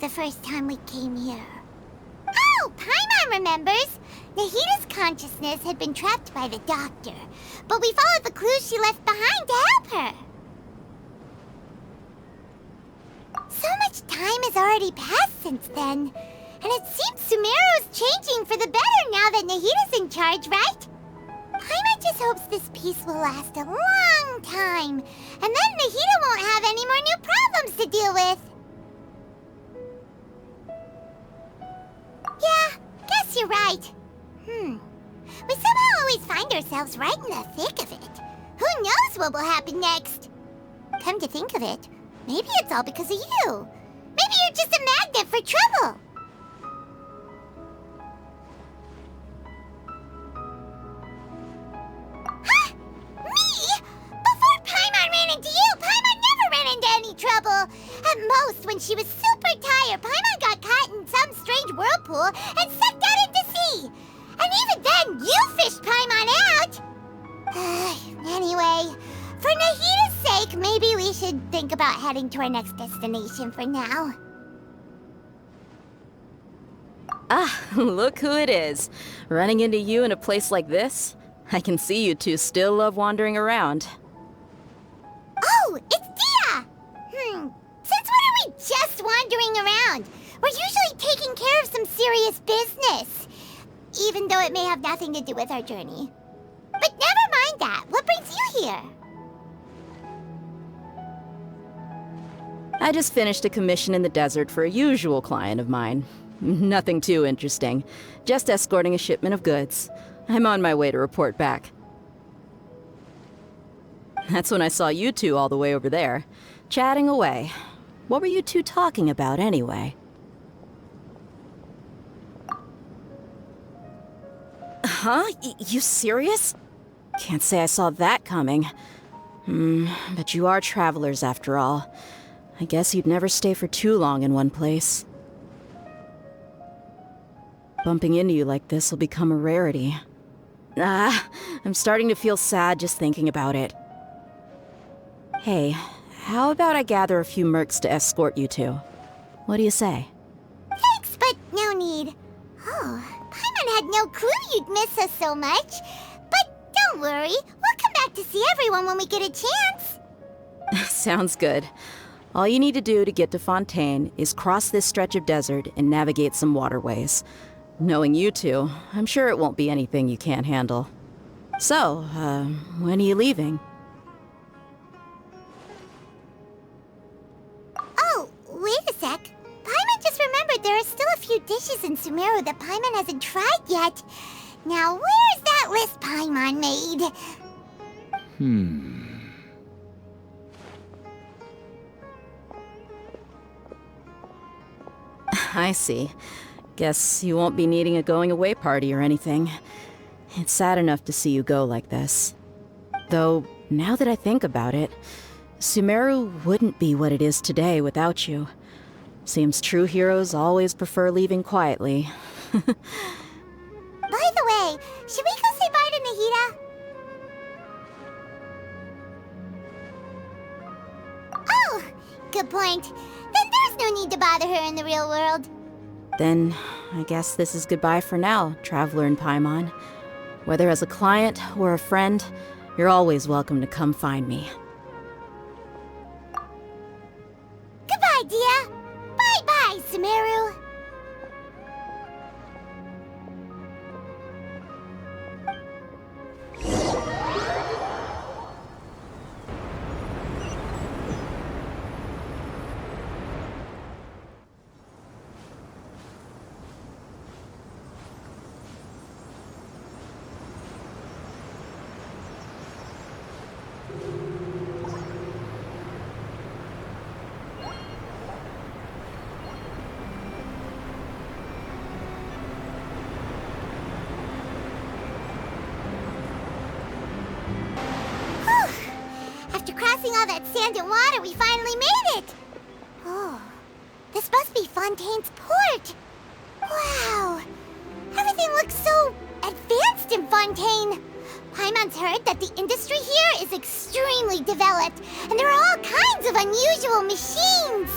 the first time we came here. Oh, Paimon remembers! Nahita's consciousness had been trapped by the doctor, but we followed the clues she left behind to help her. So much time has already passed since then, and it seems Sumeru's changing for the better now that Nahita's in charge, right? Paimon just hopes this peace will last a long time, and then Nahita won't have any more new problems to deal with. Yeah, guess you're right. We somehow always find ourselves right in the thick of it. Who knows what will happen next? Come to think of it, maybe it's all because of you. Maybe you're just a magnet for trouble. Huh? Me? Before Paimon ran into you, Paimon never ran into any trouble. At most, when she was super tired, Paimon got caught in some strange whirlpool and sucked out into sea. And even then, you fished Paimon out! Anyway, for Nahita's sake, maybe we should think about heading to our next destination for now. Ah, look who it is. Running into you in a place like this? I can see you two still love wandering around. Oh, it's Dehya! Since when are we just wandering around? We're usually taking care of some serious business. Even though it may have nothing to do with our journey. But never mind that. What brings you here? I just finished a commission in the desert for a usual client of mine. Nothing too interesting. Just escorting a shipment of goods. I'm on my way to report back. That's when I saw you two all the way over there, chatting away. What were you two talking about anyway? Huh? You serious? Can't say I saw that coming. But you are travelers after all. I guess you'd never stay for too long in one place. Bumping into you like this will become a rarity. I'm starting to feel sad just thinking about it. Hey, how about I gather a few mercs to escort you two? What do you say? Thanks, but no need. Oh, Paimon had no clue you'd miss us so much. But don't worry, we'll come back to see everyone when we get a chance. Sounds good. All you need to do to get to Fontaine is cross this stretch of desert and navigate some waterways. Knowing you two, I'm sure it won't be anything you can't handle. So, when are you leaving? Oh, wait a sec. Paimon just remembered there are still a few dishes in Sumeru that Paimon hasn't tried yet. Now, where's that list Paimon made? I see. Guess you won't be needing a going-away party or anything. It's sad enough to see you go like this. Though, now that I think about it, Sumeru wouldn't be what it is today without you. Seems true heroes always prefer leaving quietly. By the way, should we go say bye to Nahita? Oh, good point. Then there's no need to bother her in the real world. Then, I guess this is goodbye for now, Traveler in Paimon. Whether as a client or a friend, you're always welcome to come find me. Goodbye, Dehya. Bye-bye, Sumeru. Crossing all that sand and water, we finally made it! Oh, this must be Fontaine's port! Wow! Everything looks so advanced in Fontaine! Paimon's heard that the industry here is extremely developed, and there are all kinds of unusual machines!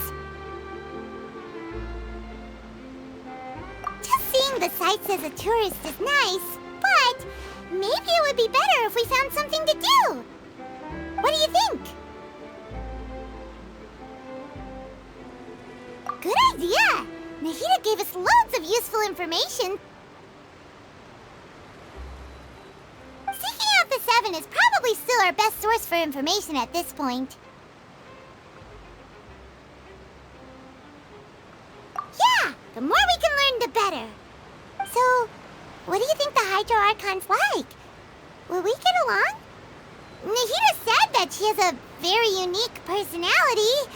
visiting the sites as a tourist is nice, but maybe it would be better if we found something to do. What do you think? Good idea! Nahida gave us loads of useful information. Seeking out the Seven is probably still our best source for information at this point. Yeah! The more we can learn, the better. So, what do you think the Hydro Archon's like? Will we get along? Nahida said that she has a very unique personality,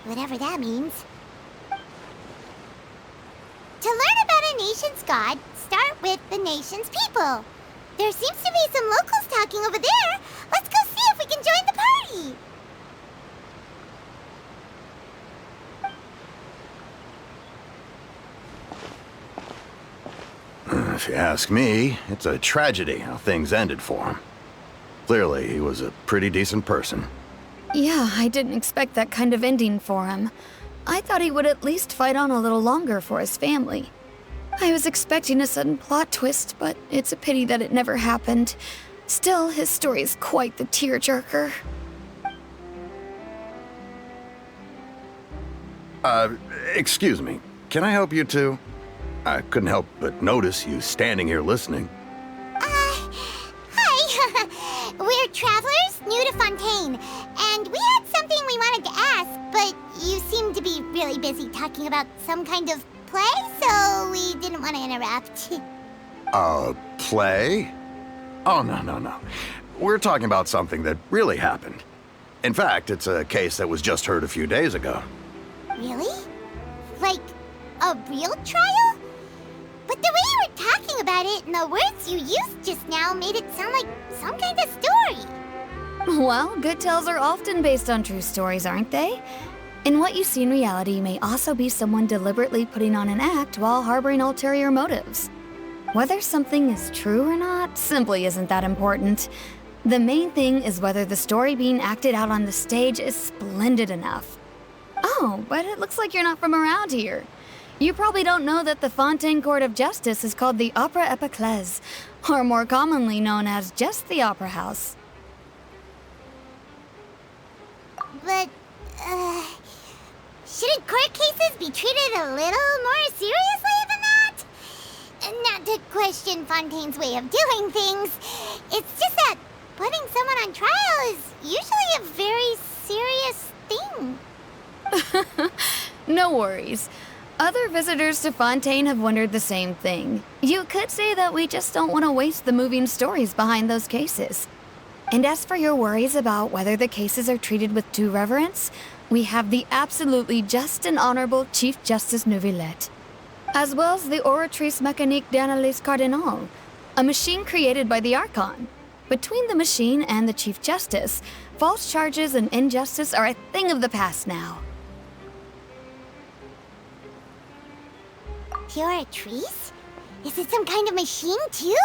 whatever that means. To learn about a nation's god, start with the nation's people. There seems to be some locals talking over there. Let's go see if we can join the party. If you ask me, it's a tragedy how things ended for him. Clearly, he was a pretty decent person. Yeah, I didn't expect that kind of ending for him. I thought he would at least fight on a little longer for his family. I was expecting a sudden plot twist, but it's a pity that it never happened. Still, his story is quite the tearjerker. Excuse me. Can I help you two? I couldn't help but notice you standing here listening. Hi. We're travelers new to Fontaine, and we had something we wanted to ask, but you seemed to be really busy talking about some kind of play, so we didn't want to interrupt. Play? Oh, no. We're talking about something that really happened. In fact, it's a case that was just heard a few days ago. Really? Like, a real trial? But the way you were talking about it and the words you used just now made it sound like some kind of story. Well, good tales are often based on true stories, aren't they? And what you see in reality may also be someone deliberately putting on an act while harboring ulterior motives. Whether something is true or not simply isn't that important. The main thing is whether the story being acted out on the stage is splendid enough. Oh, but it looks like you're not from around here. You probably don't know that the Fontaine Court of Justice is called the Opera Epiclese, or more commonly known as just the Opera House. But, shouldn't court cases be treated a little more seriously than that? Not to question Fontaine's way of doing things. It's just that putting someone on trial is usually a very serious thing. No worries. Other visitors to Fontaine have wondered the same thing. You could say that we just don't want to waste the moving stories behind those cases. And as for your worries about whether the cases are treated with due reverence, we have the absolutely just and honorable Chief Justice Neuvillette, as well as the Oratrice Mécanique d'Analyse Cardinal, a machine created by the Archon. Between the machine and the Chief Justice, false charges and injustice are a thing of the past now. Oratrice? Is it some kind of machine, too?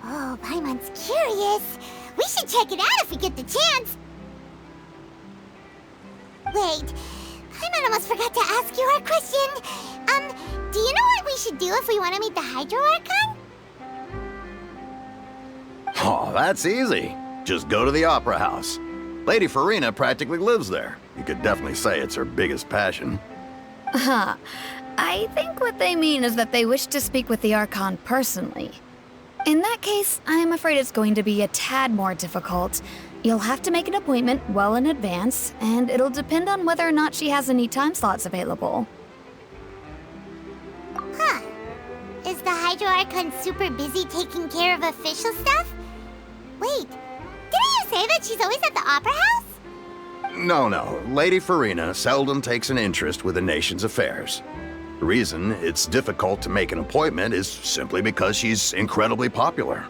Oh, Paimon's curious. We should check it out if we get the chance. Wait, Paimon almost forgot to ask you our question. Do you know what we should do if we want to meet the Hydro Archon? Oh, that's easy. Just go to the Opera House. Lady Furina practically lives there. You could definitely say it's her biggest passion. Huh. I think what they mean is that they wish to speak with the Archon personally. In that case, I'm afraid it's going to be a tad more difficult. You'll have to make an appointment well in advance, and it'll depend on whether or not she has any time slots available. Huh. Is the Hydro Archon super busy taking care of official stuff? Wait, didn't you say that she's always at the Opera House? No. Lady Furina seldom takes an interest with the nation's affairs. The reason it's difficult to make an appointment is simply because she's incredibly popular.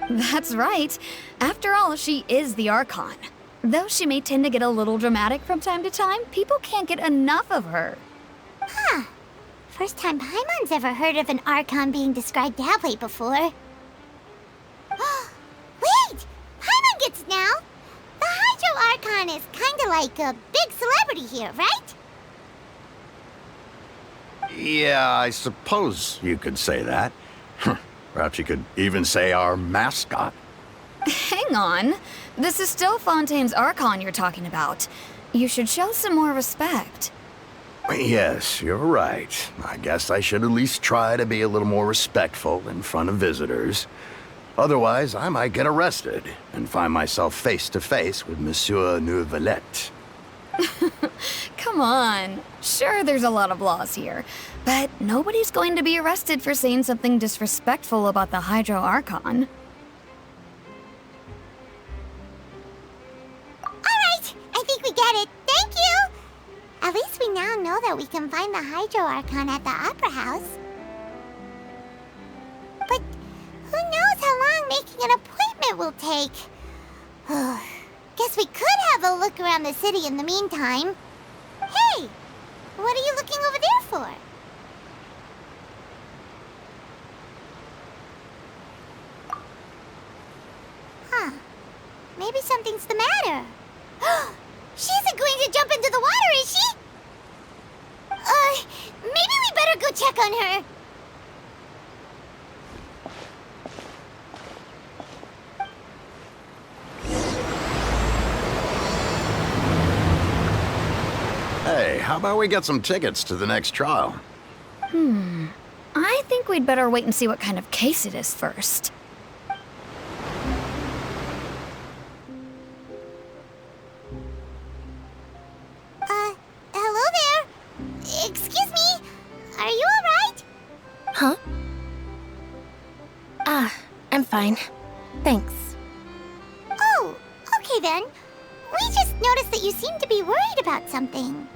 That's right. After all, she is the Archon. Though she may tend to get a little dramatic from time to time, people can't get enough of her. Huh. First time Paimon's ever heard of an Archon being described that way before. Wait! Paimon gets now! The Hydro Archon is kinda like a big celebrity here, right? Yeah, I suppose you could say that. Perhaps you could even say our mascot. Hang on. This is still Fontaine's Archon you're talking about. You should show some more respect. Yes, you're right. I guess I should at least try to be a little more respectful in front of visitors. Otherwise, I might get arrested and find myself face to face with Monsieur Neuvillette. Come on. Sure, there's a lot of laws here, but nobody's going to be arrested for saying something disrespectful about the Hydro Archon. Alright, I think we get it. Thank you! At least we now know that we can find the Hydro Archon at the Opera House. But who knows how long making an appointment will take? Guess we could have a look around the city in the meantime. Hey! What are you looking over there for? Huh. Maybe something's the matter. She isn't going to jump into the water, is she? Maybe we better go check on her. Hey, how about we get some tickets to the next trial? I think we'd better wait and see what kind of case it is first. Hello there. Excuse me. Are you alright? Huh? I'm fine. Thanks. Oh, okay then. We just noticed that you seem to be worried about something.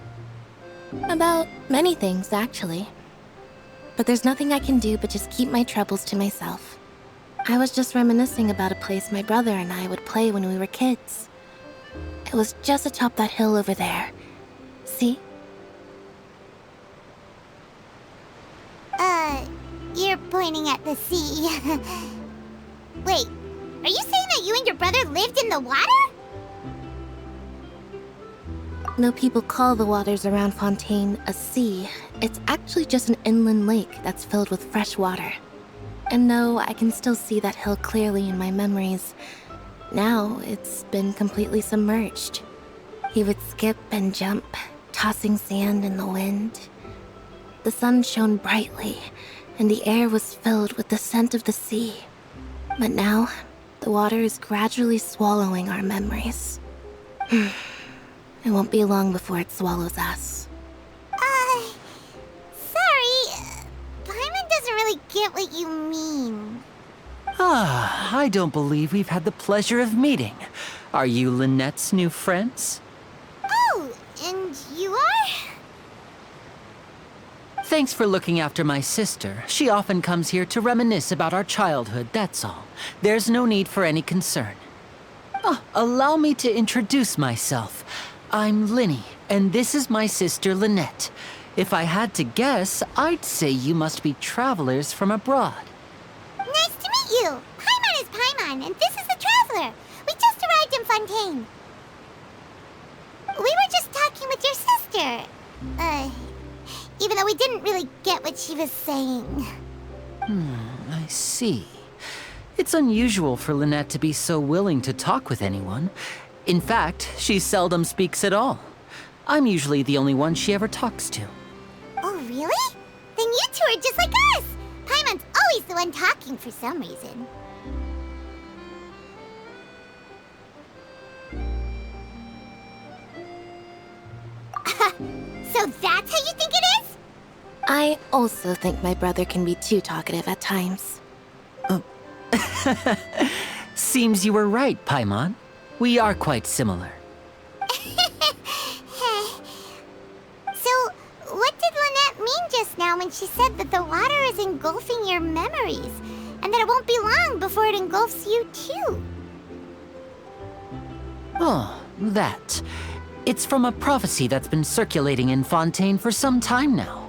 About many things, actually. But there's nothing I can do but just keep my troubles to myself. I was just reminiscing about a place my brother and I would play when we were kids. It was just atop that hill over there. See? You're pointing at the sea. Wait, are you saying that you and your brother lived in the water? Though people call the waters around Fontaine a sea, it's actually just an inland lake that's filled with fresh water. And though I can still see that hill clearly in my memories, now it's been completely submerged. He would skip and jump, tossing sand in the wind. The sun shone brightly, and the air was filled with the scent of the sea. But now, the water is gradually swallowing our memories. It won't be long before it swallows us. Sorry. Paimon doesn't really get what you mean. I don't believe we've had the pleasure of meeting. Are you Lynette's new friends? Oh, and you are? Thanks for looking after my sister. She often comes here to reminisce about our childhood, that's all. There's no need for any concern. Allow me to introduce myself. I'm Lyney, and this is my sister Lynette. If I had to guess, I'd say you must be travelers from abroad. Nice to meet you. Paimon is Paimon, and this is the Traveler. We just arrived in Fontaine. We were just talking with your sister. Even though we didn't really get what she was saying. I see. It's unusual for Lynette to be so willing to talk with anyone. In fact, she seldom speaks at all. I'm usually the only one she ever talks to. Oh, really? Then you two are just like us. Paimon's always the one talking for some reason. So that's how you think it is? I also think my brother can be too talkative at times. Seems you were right, Paimon. We are quite similar. So, what did Lynette mean just now when she said that the water is engulfing your memories, and that it won't be long before it engulfs you too? Oh, that. It's from a prophecy that's been circulating in Fontaine for some time now.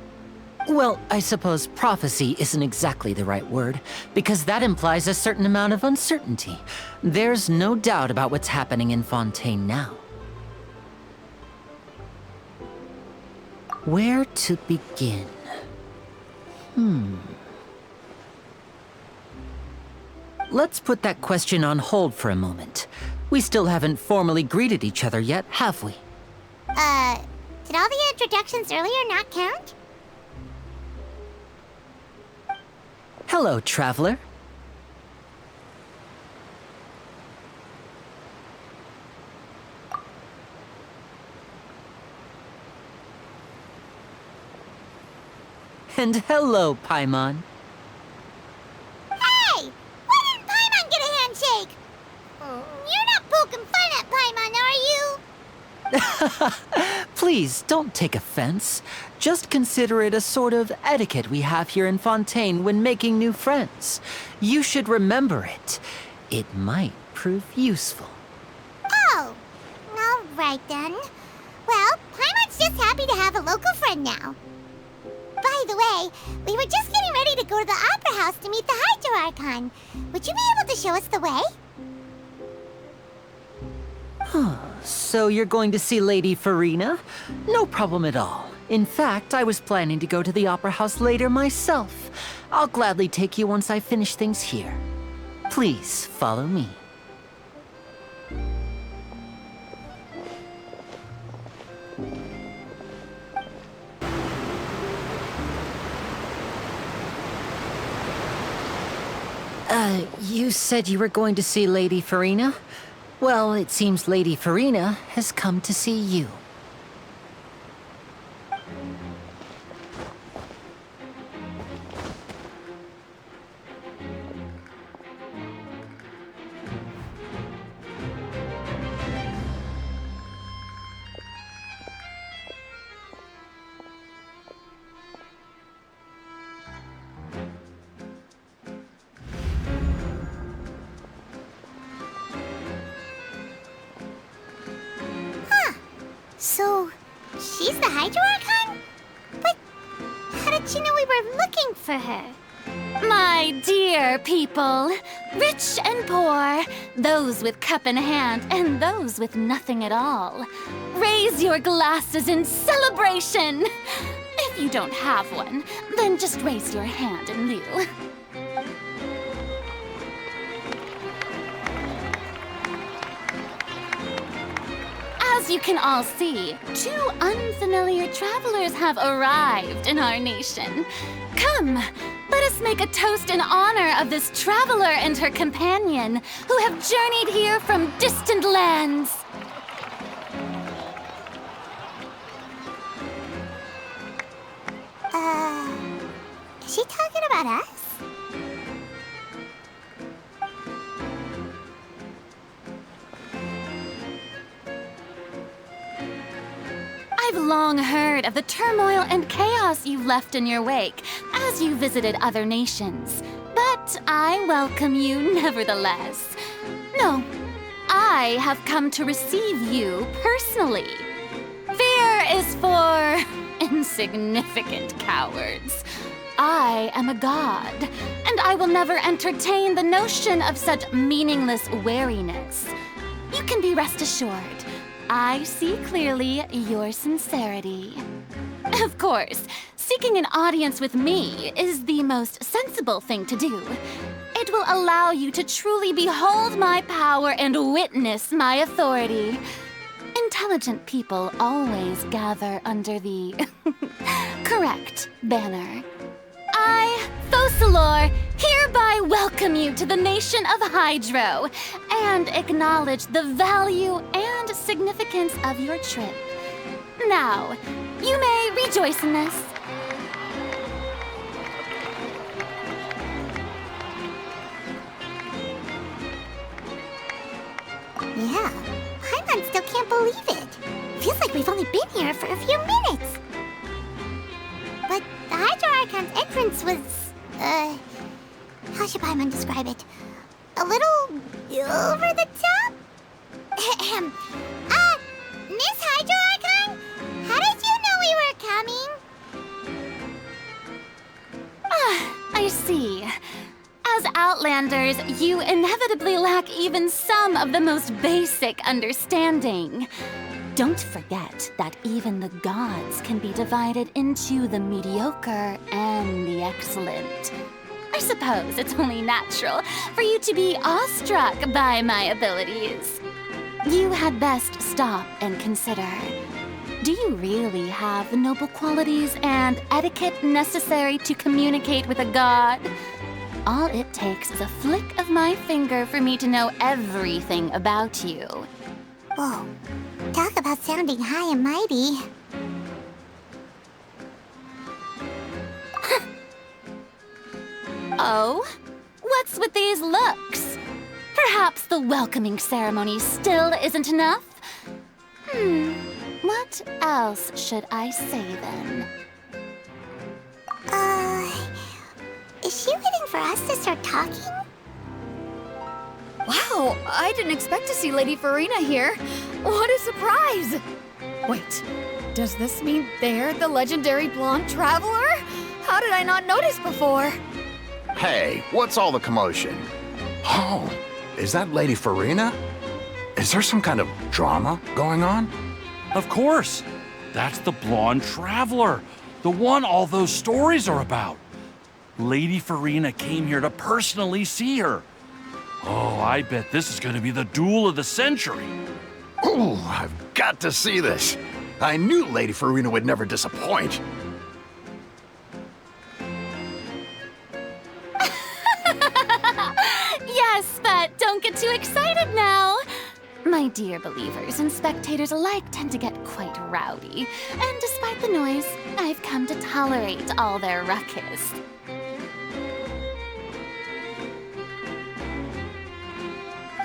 Well, I suppose prophecy isn't exactly the right word, because that implies a certain amount of uncertainty. There's no doubt about what's happening in Fontaine now. Where to begin? Let's put that question on hold for a moment. We still haven't formally greeted each other yet, have we? Did all the introductions earlier not count? Hello, traveler. And hello, Paimon. Hey! Why didn't Paimon get a handshake? You're not poking fun at Paimon, are you? Please, don't take offense. Just consider it a sort of etiquette we have here in Fontaine when making new friends. You should remember it. It might prove useful. Oh, all right then. Well, Paimon's just happy to have a local friend now. By the way, we were just getting ready to go to the Opera House to meet the Hydro Archon. Would you be able to show us the way? So you're going to see Lady Furina? No problem at all. In fact, I was planning to go to the Opera House later myself. I'll gladly take you once I finish things here. Please follow me. You said you were going to see Lady Furina? Well, it seems Lady Furina has come to see you. So, she's the Hydro Archon? But how did she know we were looking for her? My dear people, rich and poor, those with cup in hand and those with nothing at all, raise your glasses in celebration! If you don't have one, then just raise your hand in lieu. As you can all see, two unfamiliar travelers have arrived in our nation. Come, let us make a toast in honor of this traveler and her companion who have journeyed here from distant lands. Is she talking about us? I've long heard of the turmoil and chaos you've left in your wake as you visited other nations. But I welcome you nevertheless. No, I have come to receive you personally. Fear is for insignificant cowards. I am a god, and I will never entertain the notion of such meaningless wariness. You can be rest assured. I see clearly your sincerity. Of course, seeking an audience with me is the most sensible thing to do. It will allow you to truly behold my power and witness my authority. Intelligent people always gather under the correct banner. I, Focalors, hereby welcome you to the nation of Hydro and acknowledge the value and significance of your trip. Now, you may rejoice in this. Yeah, Paimon still can't believe it. Feels like we've only been here for a few minutes. But the Hydro Archon's entrance was, how should Paimon describe it? A little over the top? Miss Hydro Archon? How did you know we were coming? I see. As Outlanders, you inevitably lack even some of the most basic understanding. Don't forget that even the gods can be divided into the mediocre and the excellent. I suppose it's only natural for you to be awestruck by my abilities. You had best stop and consider. Do you really have the noble qualities and etiquette necessary to communicate with a god? All it takes is a flick of my finger for me to know everything about you. Whoa. Talk about sounding high and mighty. Oh? What's with these looks? Perhaps the welcoming ceremony still isn't enough? What else should I say then? Is she waiting for us to start talking? Wow, I didn't expect to see Lady Furina here. What a surprise! Wait, does this mean they're the legendary blonde traveler? How did I not notice before? Hey, what's all the commotion? Oh, is that Lady Furina? Is there some kind of drama going on? Of course. That's the blonde traveler. The one all those stories are about. Lady Furina came here to personally see her. Oh, I bet this is going to be the duel of the century. Ooh, I've got to see this. I knew Lady Furina would never disappoint. Yes, but don't get too excited now. My dear believers and spectators alike tend to get quite rowdy, and despite the noise, I've come to tolerate all their ruckus.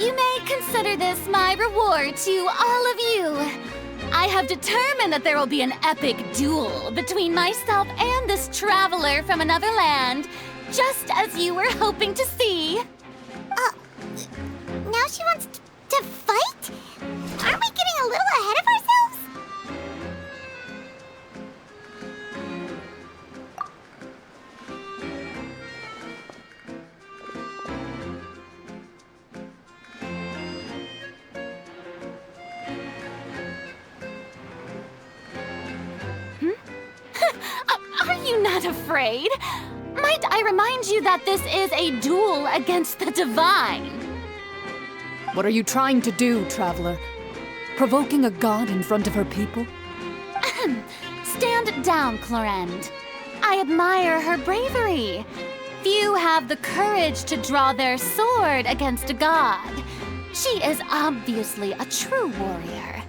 You may consider this my reward to all of you. I have determined that there will be an epic duel between myself and this traveler from another land, just as you were hoping to see. Now she wants to fight? Aren't we getting a little ahead of ourselves? Are you not afraid? Might I remind you that this is a duel against the divine? What are you trying to do, traveler? Provoking a god in front of her people? Stand down, Clorinde. I admire her bravery. Few have the courage to draw their sword against a god. She is obviously a true warrior.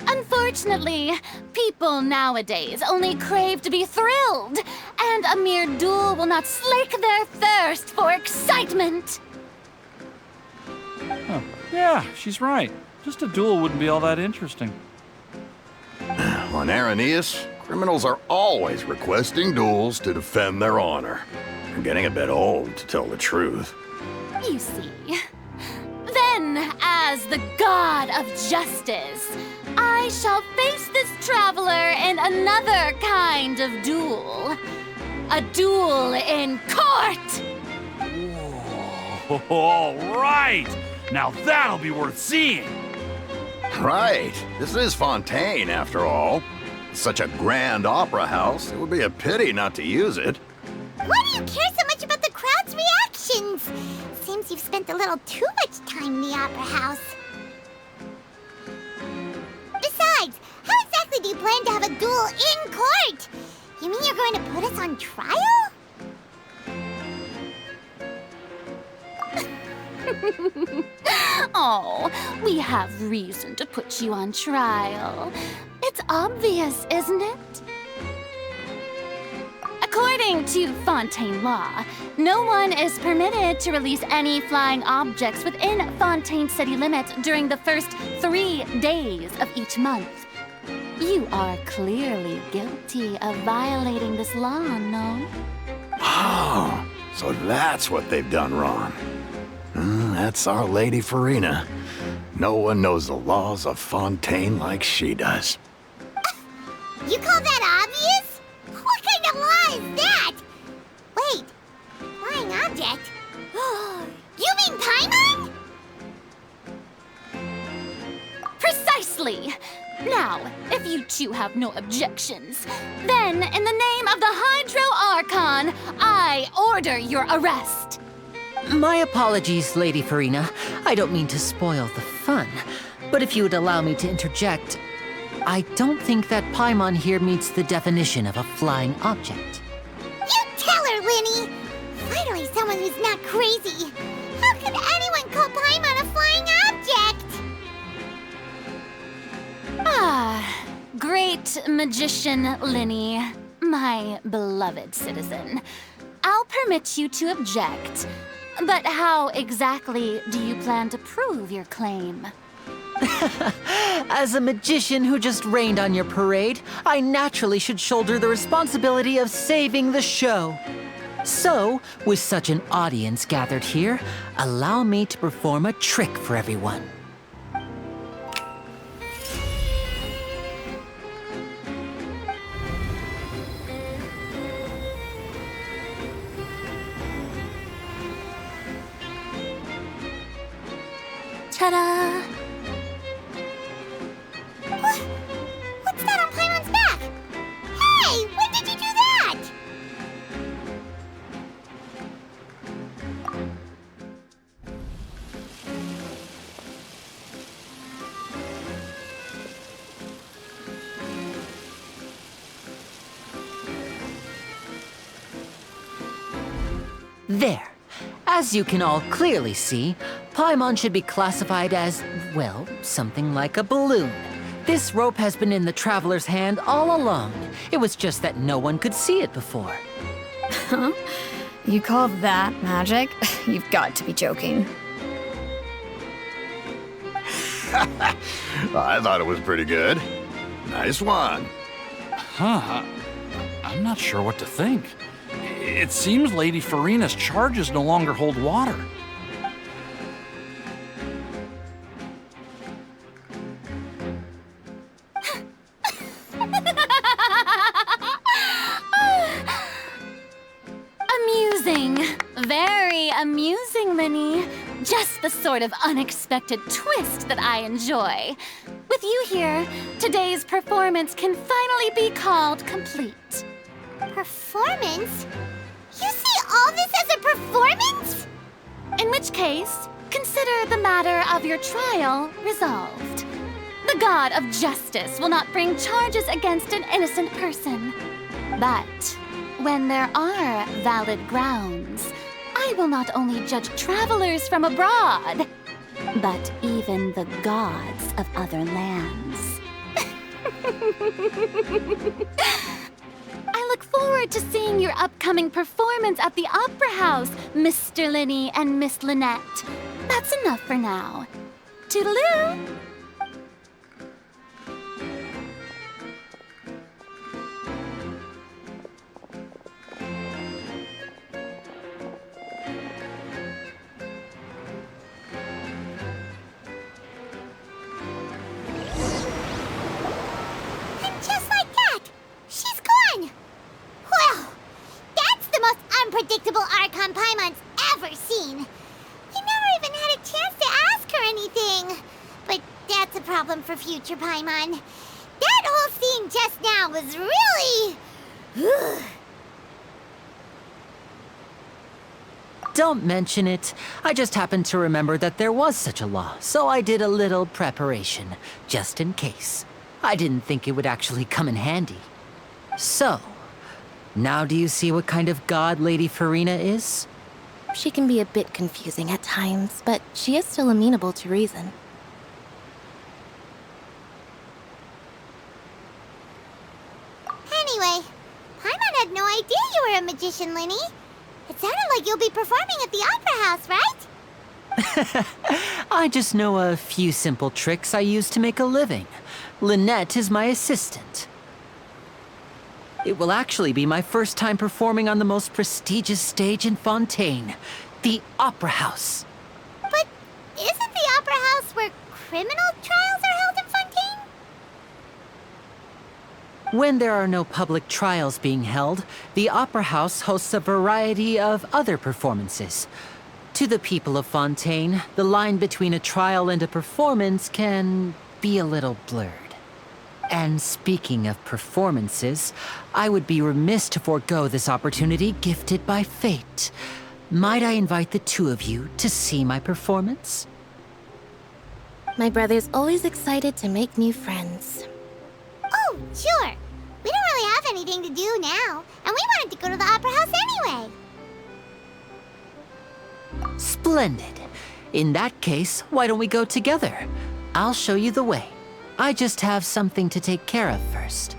Unfortunately, people nowadays only crave to be thrilled, and a mere duel will not slake their thirst for excitement. Huh. Yeah, she's right. Just a duel wouldn't be all that interesting. On Araneus, criminals are always requesting duels to defend their honor. I'm getting a bit old, to tell the truth. You see. Then, as the god of justice, I shall face this traveler in another kind of duel. A duel in court! Whoa, all right! Now that'll be worth seeing! Right. This is Fontaine, after all. Such a grand opera house, it would be a pity not to use it. Why do you care so much about the crowd's reactions? Seems you've spent a little too much time in the opera house. Besides, how exactly do you plan to have a duel in court? You mean you're going to put us on trial? Oh, we have reason to put you on trial. It's obvious, isn't it? According to Fontaine law, no one is permitted to release any flying objects within Fontaine City limits during the first 3 days of each month. You are clearly guilty of violating this law, no? Oh, so that's what they've done wrong. That's our Lady Furina. No one knows the laws of Fontaine like she does. You call that obvious? What kind of law is that? Wait, flying object? You mean Paimon? Precisely! Precisely. Now, if you two have no objections, then in the name of the Hydro Archon, I order your arrest. My apologies, Lady Furina. I don't mean to spoil the fun. But if you would allow me to interject, I don't think that Paimon here meets the definition of a flying object. You tell her, Lyney! Finally someone who's not crazy. How could anyone call Paimon a flying object? Great magician Lyney, my beloved citizen. I'll permit you to object, but how exactly do you plan to prove your claim? As a magician who just rained on your parade, I naturally should shoulder the responsibility of saving the show. So, with such an audience gathered here, allow me to perform a trick for everyone. Ta-da! What's that on Paimon's back? Hey, when did you do that? There. As you can all clearly see, Paimon should be classified as, well, something like a balloon. This rope has been in the Traveler's hand all along. It was just that no one could see it before. Huh? You call that magic? You've got to be joking. I thought it was pretty good. Nice one. Huh. I'm not sure what to think. It seems Lady Furina's charges no longer hold water. Amusing. Very amusing, Lyney. Just the sort of unexpected twist that I enjoy. With you here, today's performance can finally be called complete. Performance? You see all this as a performance? In which case, consider the matter of your trial resolved. The god of justice will not bring charges against an innocent person. But when there are valid grounds, I will not only judge travelers from abroad, but even the gods of other lands. I look forward to seeing your upcoming performance at the Opera House, Mr. Lyney and Miss Lynette. That's enough for now. Toodaloo! And just like that, she's gone! Well, that's the most unpredictable Archon Paimon's ever seen. We never even had a chance to ask her anything. But that's a problem for future Paimon. That whole scene just now was really... Don't mention it. I just happened to remember that there was such a law, so I did a little preparation, just in case. I didn't think it would actually come in handy. So, now do you see what kind of god Lady Furina is? She can be a bit confusing at times, but she is still amenable to reason. Anyway, Paimon had no idea you were a magician, Lyney. It sounded like you'll be performing at the Opera House, right? I just know a few simple tricks I use to make a living. Lynette is my assistant. It will actually be my first time performing on the most prestigious stage in Fontaine, the Opera House. But isn't the Opera House where criminal trials are held in Fontaine? When there are no public trials being held, the Opera House hosts a variety of other performances. To the people of Fontaine, the line between a trial and a performance can be a little blurred. And speaking of performances, I would be remiss to forego this opportunity gifted by fate. Might I invite the two of you to see my performance? My brother's always excited to make new friends. Oh, sure. We don't really have anything to do now, and we wanted to go to the Opera House anyway. Splendid. In that case, why don't we go together? I'll show you the way. I just have something to take care of first.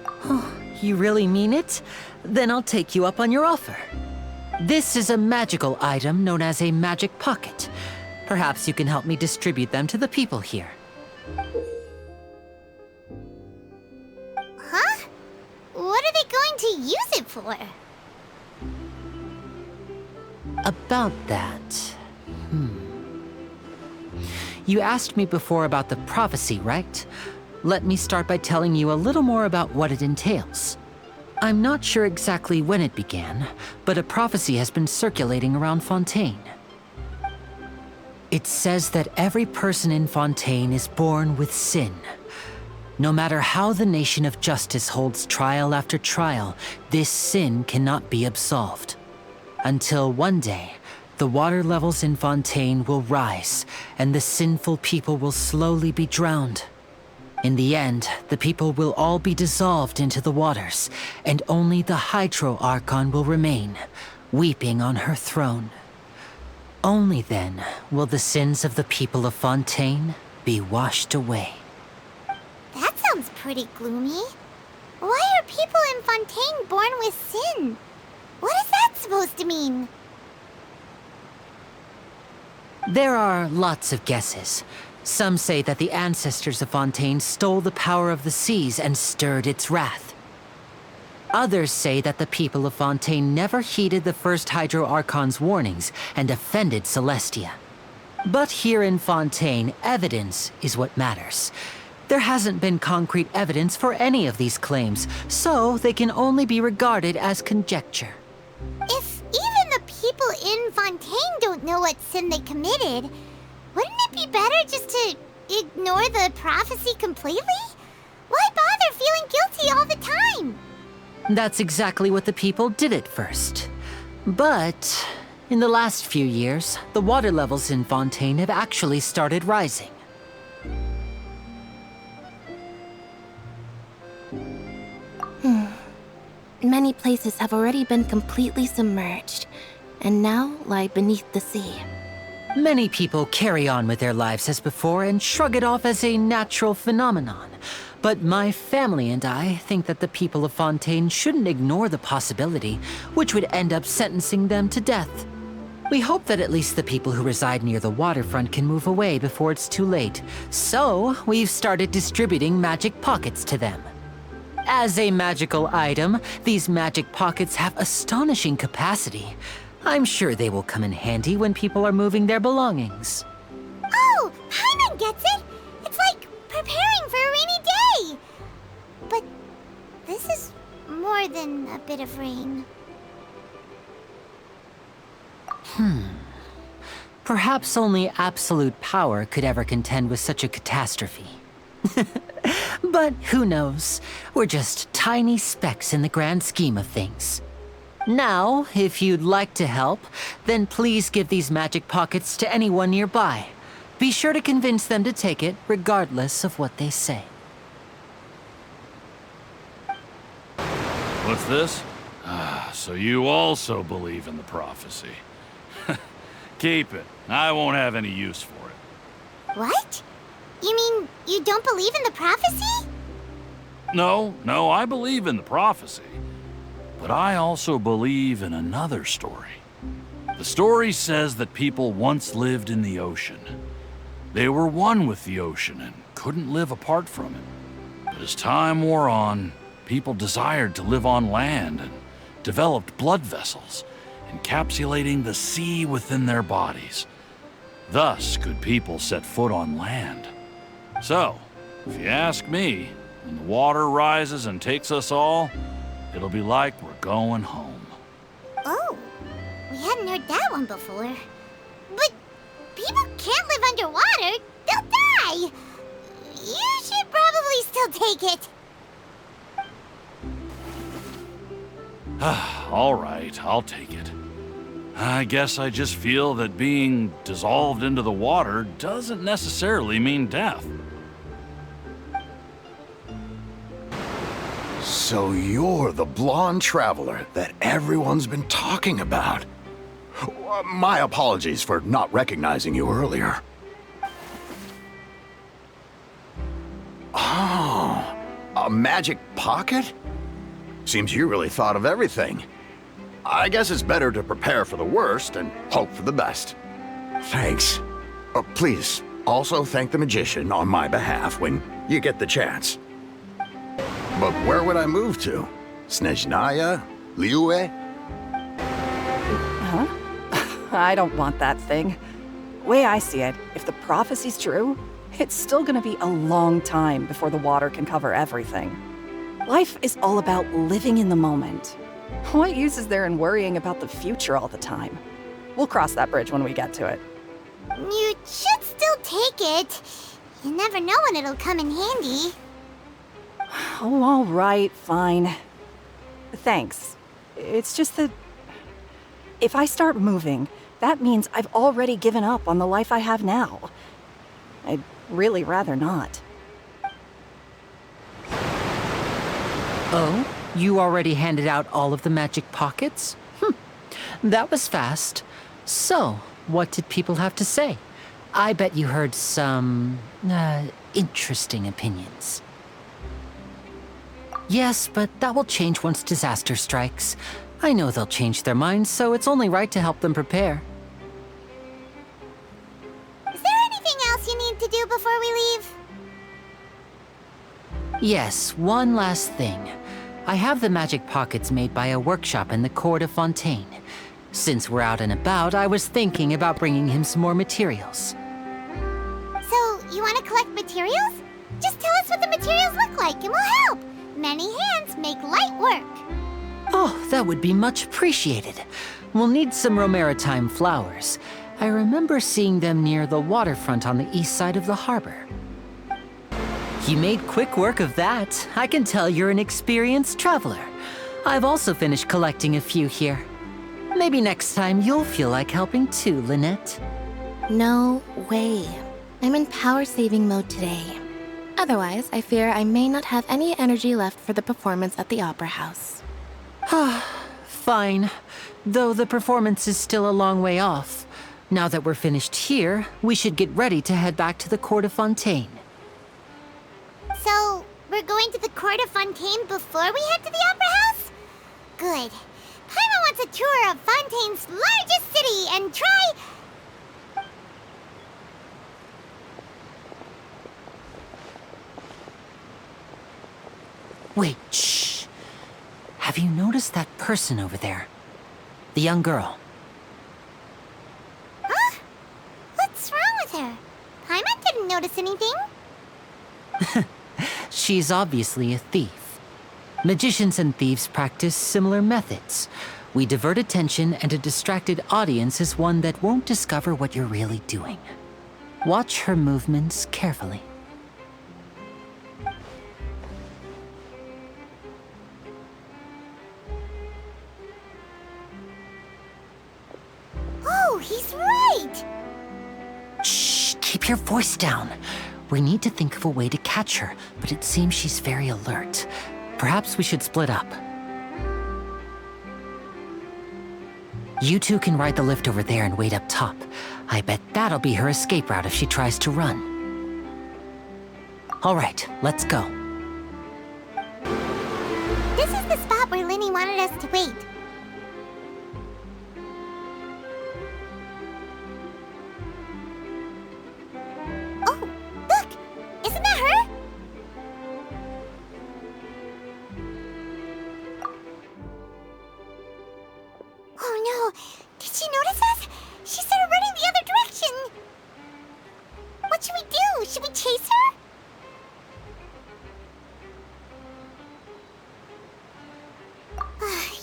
Oh, you really mean it? Then I'll take you up on your offer. This is a magical item known as a magic pocket. Perhaps you can help me distribute them to the people here. Huh? What are they going to use it for? About that... You asked me before about the prophecy, right? Let me start by telling you a little more about what it entails. I'm not sure exactly when it began, but a prophecy has been circulating around Fontaine. It says that every person in Fontaine is born with sin. No matter how the nation of justice holds trial after trial, this sin cannot be absolved. Until one day, the water levels in Fontaine will rise, and the sinful people will slowly be drowned. In the end, the people will all be dissolved into the waters, and only the Hydro Archon will remain, weeping on her throne. Only then will the sins of the people of Fontaine be washed away. That sounds pretty gloomy. Why are people in Fontaine born with sin? What is that supposed to mean? There are lots of guesses. Some say that the ancestors of Fontaine stole the power of the seas and stirred its wrath. Others say that the people of Fontaine never heeded the first Hydro Archon's warnings and offended Celestia. But here in Fontaine, evidence is what matters. There hasn't been concrete evidence for any of these claims, so they can only be regarded as conjecture. If even the people in Fontaine don't know what sin they committed, wouldn't it be better just to ignore the prophecy completely? Why bother feeling guilty all the time? That's exactly what the people did at first. But in the last few years, the water levels in Fontaine have actually started rising. Many places have already been completely submerged, and now lie beneath the sea. Many people carry on with their lives as before and shrug it off as a natural phenomenon. But my family and I think that the people of Fontaine shouldn't ignore the possibility, which would end up sentencing them to death. We hope that at least the people who reside near the waterfront can move away before it's too late. So, we've started distributing magic pockets to them. As a magical item, these magic pockets have astonishing capacity. I'm sure they will come in handy when people are moving their belongings. Oh, Paimon gets it! It's like preparing for a rainy day! But this is more than a bit of rain. Perhaps only absolute power could ever contend with such a catastrophe. But who knows? We're just tiny specks in the grand scheme of things. Now, if you'd like to help, then please give these magic pockets to anyone nearby. Be sure to convince them to take it, regardless of what they say. What's this? So you also believe in the prophecy. Keep it. I won't have any use for it. What? You mean you don't believe in the prophecy? No, I believe in the prophecy. But I also believe in another story. The story says that people once lived in the ocean. They were one with the ocean and couldn't live apart from it. But as time wore on, people desired to live on land and developed blood vessels, encapsulating the sea within their bodies. Thus could people set foot on land. So, if you ask me, when the water rises and takes us all, it'll be like we're going home. Oh, we hadn't heard that one before. But people can't live underwater, take it. All right, I'll take it. I guess I just feel that being dissolved into the water doesn't necessarily mean death. So you're the blonde traveler that everyone's been talking about. My apologies for not recognizing you earlier. Oh, a magic pocket? Seems you really thought of everything. I guess it's better to prepare for the worst and hope for the best. Thanks. Please, also thank the magician on my behalf when you get the chance. But where would I move to? Snezhnaya? Liyue? Huh? I don't want that thing. Way I see it, if the prophecy's true, it's still gonna be a long time before the water can cover everything. Life is all about living in the moment. What use is there in worrying about the future all the time? We'll cross that bridge when we get to it. You should still take it. You never know when it'll come in handy. Oh, all right, fine. Thanks. It's just that if I start moving, that means I've already given up on the life I have now. I'd really rather not. Oh? You already handed out all of the magic pockets? That was fast. So, what did people have to say? I bet you heard some, interesting opinions. Yes, but that will change once disaster strikes. I know they'll change their minds, so it's only right to help them prepare. Is there anything else you need to do before we leave? Yes, one last thing. I have the magic pockets made by a workshop in the court of Fontaine. Since we're out and about, I was thinking about bringing him some more materials. So, you want to collect materials? Just tell us what the materials look like and we'll help. Many hands make light work. Oh, that would be much appreciated. We'll need some Romaritime flowers. I remember seeing them near the waterfront on the east side of the harbor. You made quick work of that. I can tell you're an experienced traveler. I've also finished collecting a few here. Maybe next time you'll feel like helping too, Lynette. No way. I'm in power-saving mode today. Otherwise, I fear I may not have any energy left for the performance at the Opera House. Fine. Though the performance is still a long way off. Now that we're finished here, we should get ready to head back to the court of Fontaine. So, we're going to the court of Fontaine before we head to the Opera House? Good. Paimon wants a tour of Fontaine's largest city and try... Wait, shh. Have you noticed that person over there? The young girl. Huh? What's wrong with her? Paimon didn't notice anything. She's obviously a thief. Magicians and thieves practice similar methods. We divert attention, and a distracted audience is one that won't discover what you're really doing. Watch her movements carefully. Oh, he's right! Shh, keep your voice down. We need to think of a way to catch her, but it seems she's very alert. Perhaps we should split up. You two can ride the lift over there and wait up top. I bet that'll be her escape route if she tries to run. All right, let's go. This is the spot where Lyney wanted us to wait. Oh, look! Isn't that her? Oh no! Did she notice us? She started running the other direction! What should we do? Should we chase her?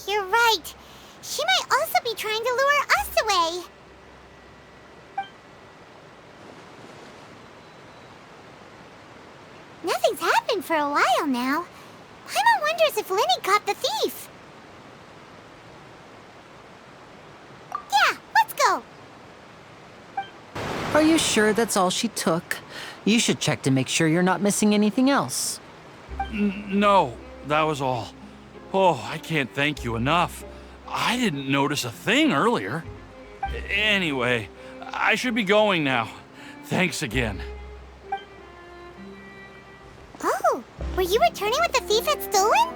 You're right. She might also be trying to lure us away. Nothing's happening. open for a while now. Paimon wonders if Lyney caught the thief. Yeah, let's go. Are you sure that's all she took? You should check to make sure you're not missing anything else. No, that was all. Oh, I can't thank you enough. I didn't notice a thing earlier. Anyway, I should be going now. Thanks again. Oh, were you returning what the thief had stolen?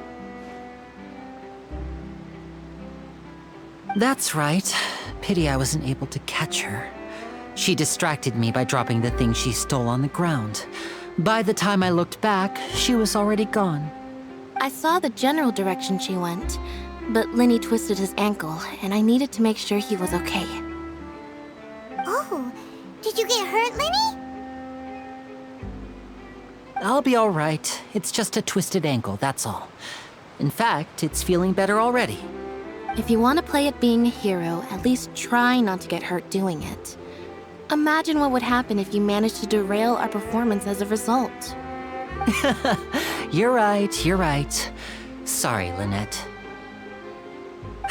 That's right. Pity I wasn't able to catch her. She distracted me by dropping the thing she stole on the ground. By the time I looked back, she was already gone. I saw the general direction she went, but Lyney twisted his ankle, and I needed to make sure he was okay. Oh, did you get hurt, Lyney? I'll be all right. It's just a twisted ankle, that's all. In fact, it's feeling better already. If you want to play at being a hero, at least try not to get hurt doing it. Imagine what would happen if you managed to derail our performance as a result. You're right. Sorry, Lynette.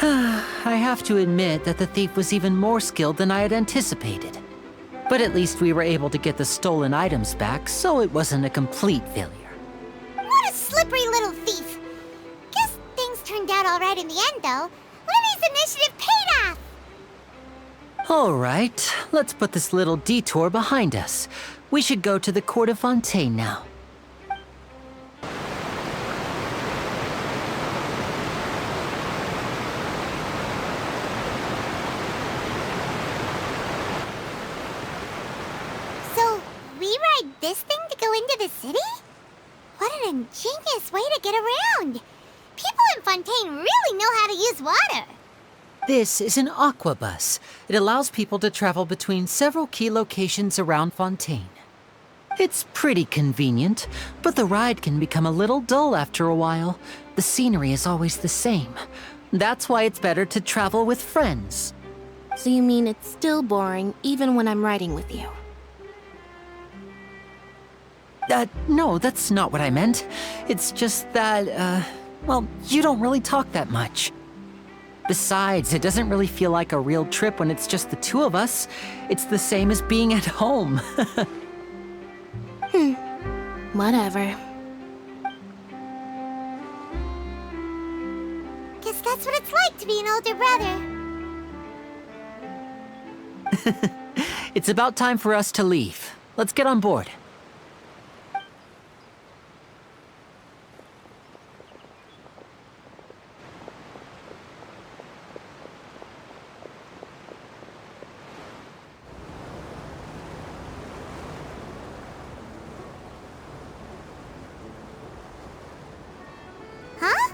I have to admit that the thief was even more skilled than I had anticipated. But at least we were able to get the stolen items back, so it wasn't a complete failure. What a slippery little thief. Guess things turned out all right in the end, though. Lyney's initiative paid off. All right, let's put this little detour behind us. We should go to the court of Fontaine now. So, we ride this thing to go into the city? What an ingenious way to get around. People in Fontaine really know how to use water. This is an Aquabus. It allows people to travel between several key locations around Fontaine. It's pretty convenient, but the ride can become a little dull after a while. The scenery is always the same. That's why it's better to travel with friends. So you mean it's still boring even when I'm riding with you? No, that's not what I meant. It's just that, well, you don't really talk that much. Besides, it doesn't really feel like a real trip when it's just the two of us. It's the same as being at home. Whatever. Guess that's what it's like to be an older brother. It's about time for us to leave. Let's get on board. Huh?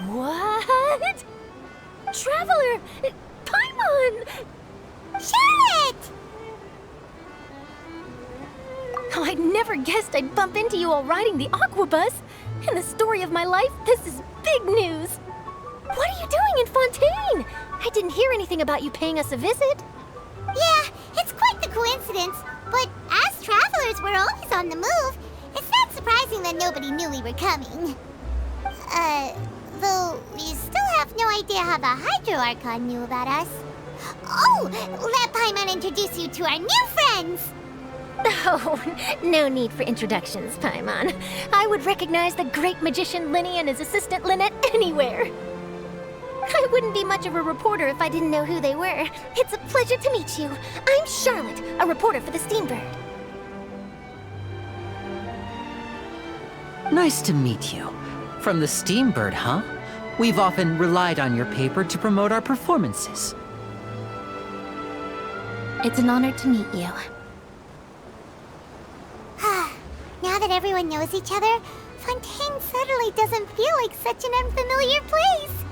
What? Traveler! Paimon! Charlotte! Oh, I never guessed I'd bump into you while riding the Aquabus. In the story of my life, this is big news. What are you doing in Fontaine? I didn't hear anything about you paying us a visit. Yeah, it's quite the coincidence, but as travelers, we're always on the move. It's not surprising that nobody knew we were coming. Though we still have no idea how the Hydro Archon knew about us. Oh, let Paimon introduce you to our new friends! Oh, no need for introductions, Paimon. I would recognize the great magician Lyney and his assistant Lynette anywhere. I wouldn't be much of a reporter if I didn't know who they were. It's a pleasure to meet you. I'm Charlotte, a reporter for the Steambird. Nice to meet you. From the Steambird, huh? We've often relied on your paper to promote our performances. It's an honor to meet you. Now that everyone knows each other, Fontaine suddenly doesn't feel like such an unfamiliar place.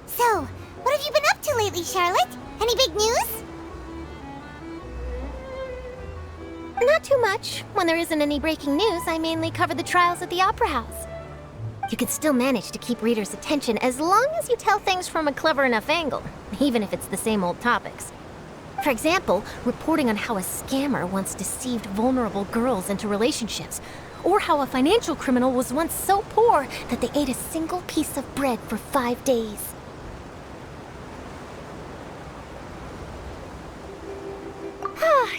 So, what have you been up to lately, Charlotte? Any big news? Not too much. When there isn't any breaking news, I mainly cover the trials at the Opera House. You can still manage to keep readers' attention as long as you tell things from a clever enough angle, even if it's the same old topics. For example, reporting on how a scammer once deceived vulnerable girls into relationships, or how a financial criminal was once so poor that they ate a single piece of bread for 5 days.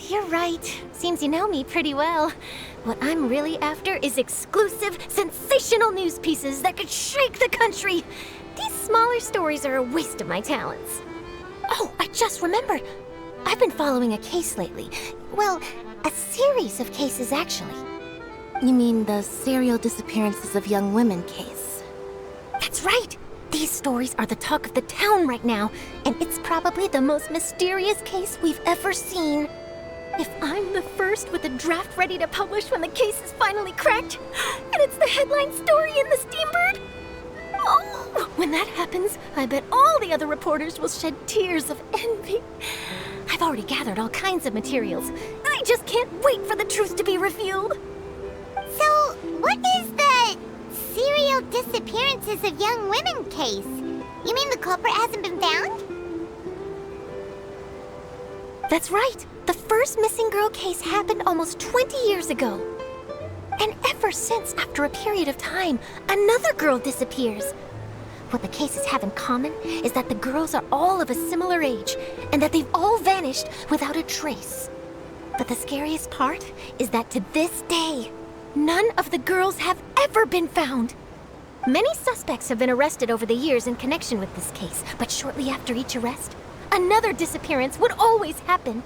You're right. Seems you know me pretty well. What I'm really after is exclusive, sensational news pieces that could shake the country. These smaller stories are a waste of my talents. Oh, I just remembered. I've been following a case lately. Well, a series of cases, actually. You mean the serial disappearances of young women case? That's right! These stories are the talk of the town right now, and it's probably the most mysterious case we've ever seen. If I'm the first with a draft ready to publish when the case is finally cracked, and it's the headline story in the Steambird, oh, when that happens, I bet all the other reporters will shed tears of envy. I've already gathered all kinds of materials. I just can't wait for the truth to be revealed. So, what is the serial disappearances of young women case? You mean the culprit hasn't been found? That's right. The first missing girl case happened almost 20 years ago. And ever since, after a period of time, another girl disappears. What the cases have in common is that the girls are all of a similar age, and that they've all vanished without a trace. But the scariest part is that to this day, none of the girls have ever been found. Many suspects have been arrested over the years in connection with this case, but shortly after each arrest, another disappearance would always happen.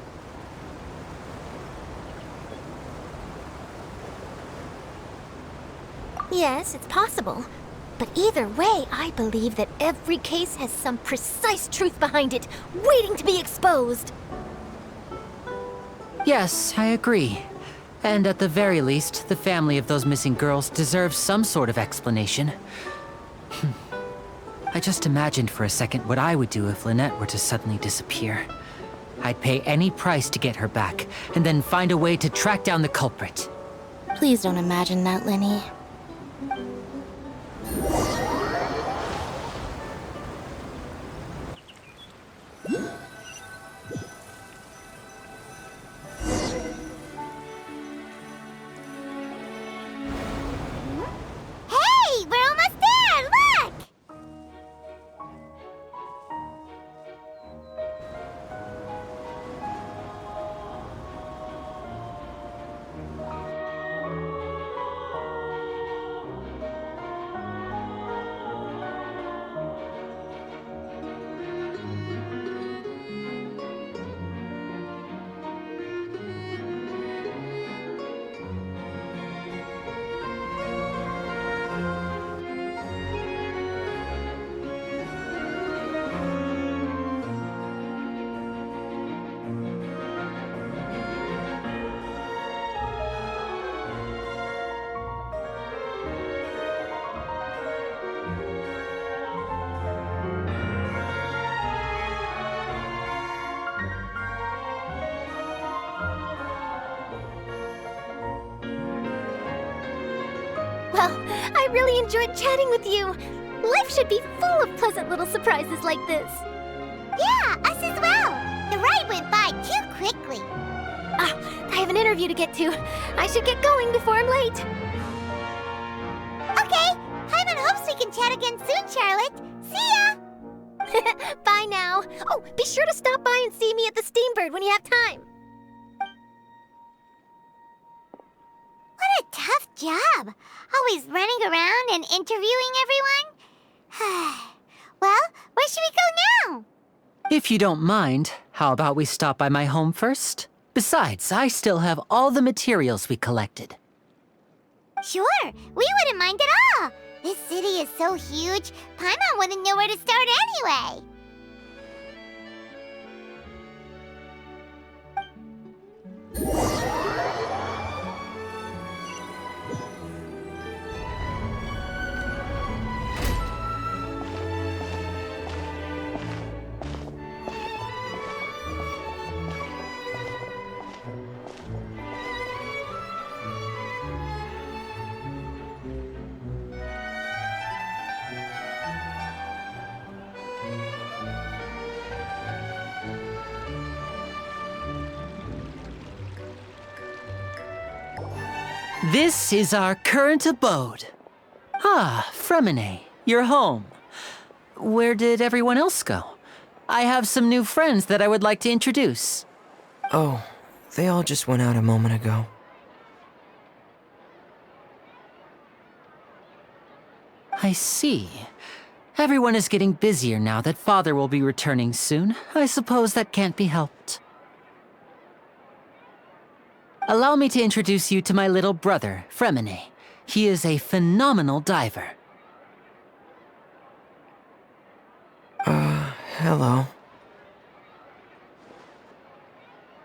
Yes, it's possible. But either way, I believe that every case has some precise truth behind it, waiting to be exposed. Yes, I agree. And at the very least, the family of those missing girls deserves some sort of explanation. I just imagined for a second what I would do if Lynette were to suddenly disappear. I'd pay any price to get her back, and then find a way to track down the culprit. Please don't imagine that, Lyney. Hey, we're almost there! Look! Well, I really enjoyed chatting with you. Life should be full of pleasant little surprises like this. Yeah, us as well. The ride went by too quickly. I have an interview to get to. I should get going before I'm late. Okay, Paimon hopes we can chat again soon, Charlotte. See ya! Bye now. Oh, be sure to stop by and see me at the Steambird when you have time. What a tough job. Always running around and interviewing everyone. Well, where should we go now? If you don't mind, how about we stop by my home first? Besides, I still have all the materials we collected. Sure, we wouldn't mind at all. This city is so huge, Paimon wouldn't know where to start anyway. This is our current abode. Ah, Freminet, you're home. Where did everyone else go? I have some new friends that I would like to introduce. Oh, they all just went out a moment ago. I see. Everyone is getting busier now that Father will be returning soon. I suppose that can't be helped. Allow me to introduce you to my little brother, Freminet. He is a phenomenal diver. Hello.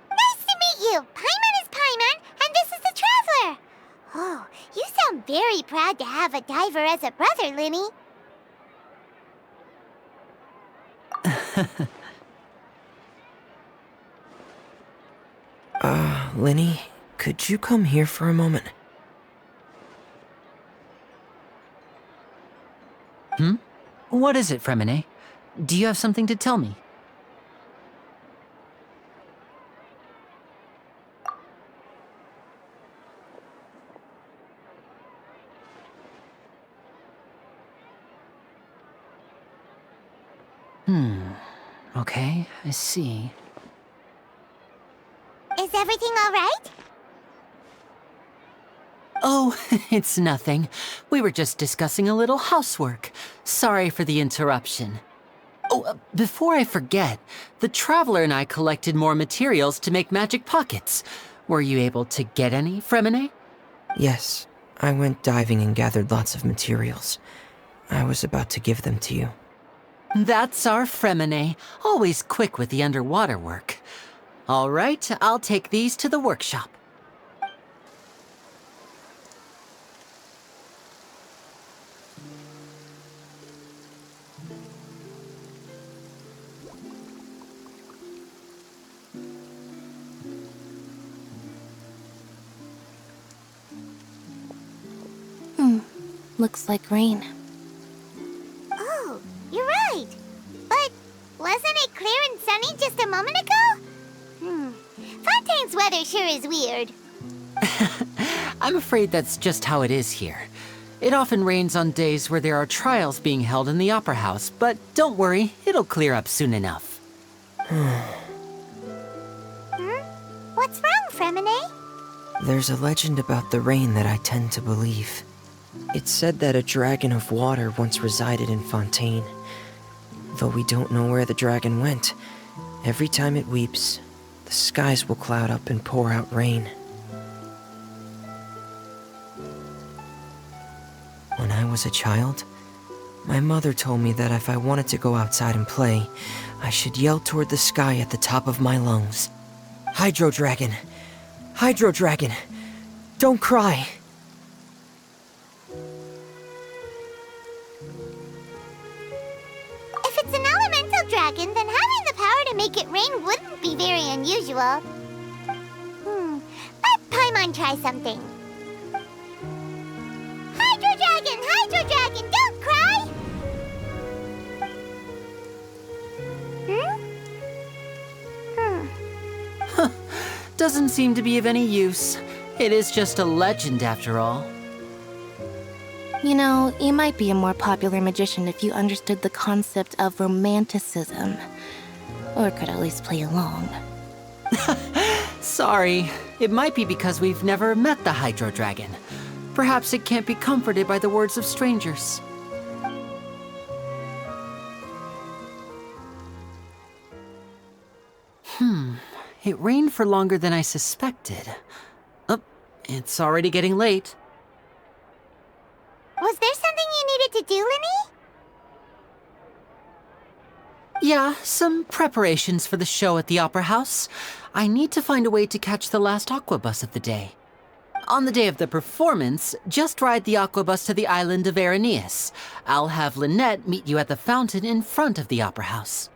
Nice to meet you! Paimon is Paimon, and this is the Traveler! Oh, you sound very proud to have a diver as a brother, Lyney. Lyney, could you come here for a moment? What is it, Freminet? Do you have something to tell me? Okay, I see. Is everything all right? Oh, it's nothing. We were just discussing a little housework. Sorry for the interruption. Oh, before I forget, the Traveler and I collected more materials to make magic pockets. Were you able to get any, Freminet? Yes, I went diving and gathered lots of materials. I was about to give them to you. That's our Freminet, always quick with the underwater work. All right, I'll take these to the workshop. Looks like rain. Oh, you're right. But wasn't it clear and sunny just a moment ago? Fontaine's weather sure is weird. I'm afraid that's just how it is here. It often rains on days where there are trials being held in the Opera House, but don't worry, it'll clear up soon enough. What's wrong, Freminet? There's a legend about the rain that I tend to believe. It's said that a dragon of water once resided in Fontaine. Though we don't know where the dragon went, every time it weeps, the skies will cloud up and pour out rain. When I was a child, my mother told me that if I wanted to go outside and play, I should yell toward the sky at the top of my lungs. Hydro Dragon! Hydro Dragon! Don't cry! If it's an elemental dragon, then having the power to make it rain wouldn't be very unusual. Let Paimon try something. Hydro Dragon, don't cry! Doesn't seem to be of any use. It is just a legend after all. You know, you might be a more popular magician if you understood the concept of romanticism. Or could at least play along. Sorry. It might be because we've never met the Hydro Dragon. Perhaps it can't be comforted by the words of strangers. It rained for longer than I suspected. Oh, it's already getting late. Was there something you needed to do, Lyney? Yeah, some preparations for the show at the Opera House. I need to find a way to catch the last Aquabus of the day. On the day of the performance, just ride the Aquabus to the island of Araneus. I'll have Lynette meet you at the fountain in front of the Opera House.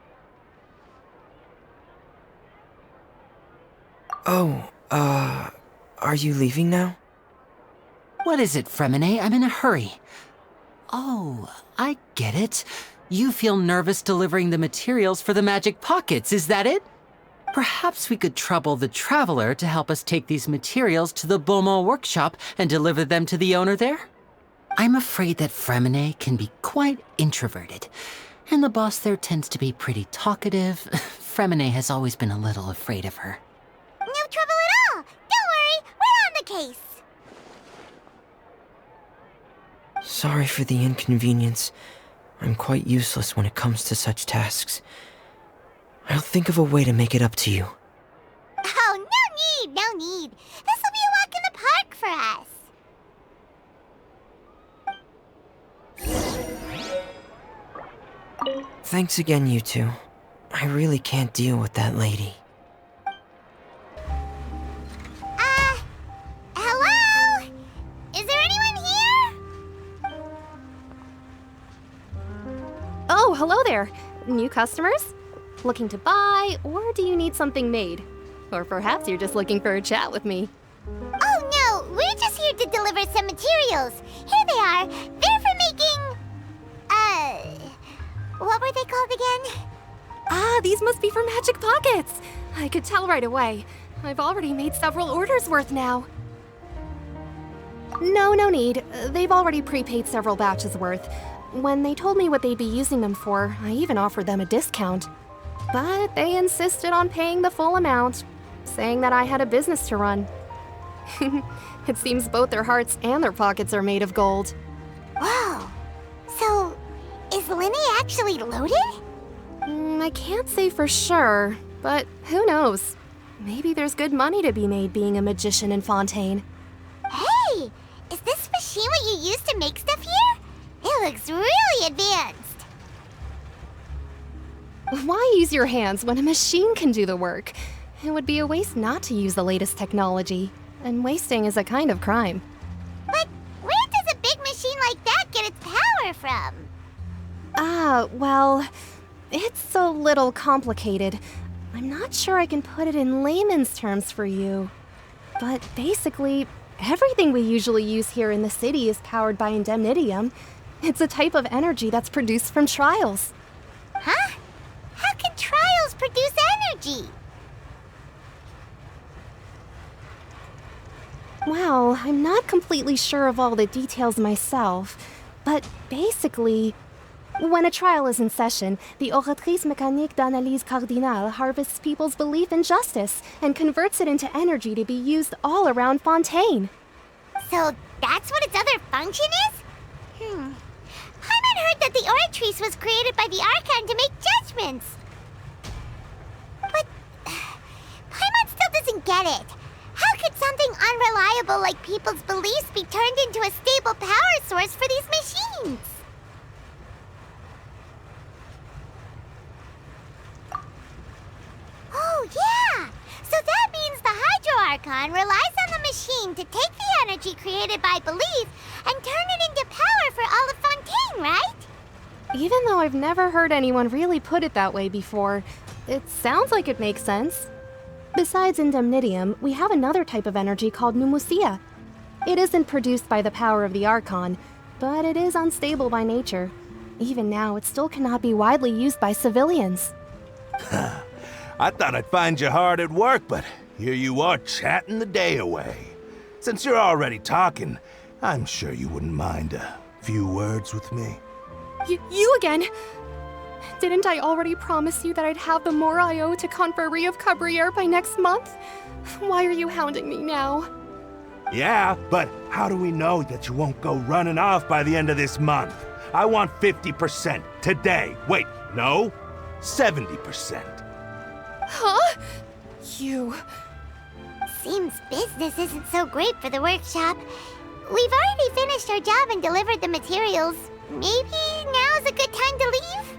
Oh, are you leaving now? What is it, Freminet? I'm in a hurry. Oh, I get it. You feel nervous delivering the materials for the magic pockets, is that it? Perhaps we could trouble the Traveler to help us take these materials to the Beaumont Workshop and deliver them to the owner there? I'm afraid that Freminet can be quite introverted, and the boss there tends to be pretty talkative. Freminet has always been a little afraid of her. No trouble at all! Don't worry, we're on the case! Sorry for the inconvenience. I'm quite useless when it comes to such tasks. I'll think of a way to make it up to you. Oh, no need! This'll be a walk in the park for us! Thanks again, you two. I really can't deal with that lady. Hello? Is there anyone here? Oh, hello there. New customers? Looking to buy, or do you need something made? Or perhaps you're just looking for a chat with me. Oh no, we're just here to deliver some materials. Here they are. They're for making... what were they called again? Ah, these must be for Magic Pockets. I could tell right away. I've already made several orders worth now. No need. They've already prepaid several batches worth. When they told me what they'd be using them for, I even offered them a discount. But they insisted on paying the full amount, saying that I had a business to run. It seems both their hearts and their pockets are made of gold. Whoa. So, is Lyney actually loaded? I can't say for sure, but who knows? Maybe there's good money to be made being a magician in Fontaine. Hey! Is this machine what you use to make stuff here? It looks really advanced. Why use your hands when a machine can do the work? It would be a waste not to use the latest technology, and wasting is a kind of crime. But where does a big machine like that get its power from? Well, it's a little complicated. I'm not sure I can put it in layman's terms for you. But basically, everything we usually use here in the city is powered by indemnitium. It's a type of energy that's produced from trials. Huh? How can trials produce energy? Well, I'm not completely sure of all the details myself, but basically, when a trial is in session, the Oratrice Mécanique d'Analyse Cardinale harvests people's belief in justice and converts it into energy to be used all around Fontaine. So that's what its other function is? Paimon heard that the Oratrice was created by the Archon to make judgments. But Paimon still doesn't get it. How could something unreliable like people's beliefs be turned into a stable power source for these machines? Oh, yeah! So that means the Hydro Archon relies on the machine to take the energy created by belief and turn it into power for all of Fontaine, right? Even though I've never heard anyone really put it that way before, it sounds like it makes sense. Besides indemnitium, we have another type of energy called pneumosia. It isn't produced by the power of the Archon, but it is unstable by nature. Even now, it still cannot be widely used by civilians. I thought I'd find you hard at work, but here you are chatting the day away. Since you're already talking, I'm sure you wouldn't mind a few words with me. You again? Didn't I already promise you that I'd have the more I owe to Confrérie of Caribert by next month? Why are you hounding me now? Yeah, but how do we know that you won't go running off by the end of this month? I want 50% today. Wait, no, 70%. Huh? You... Seems business isn't so great for the workshop. We've already finished our job and delivered the materials. Maybe now's a good time to leave?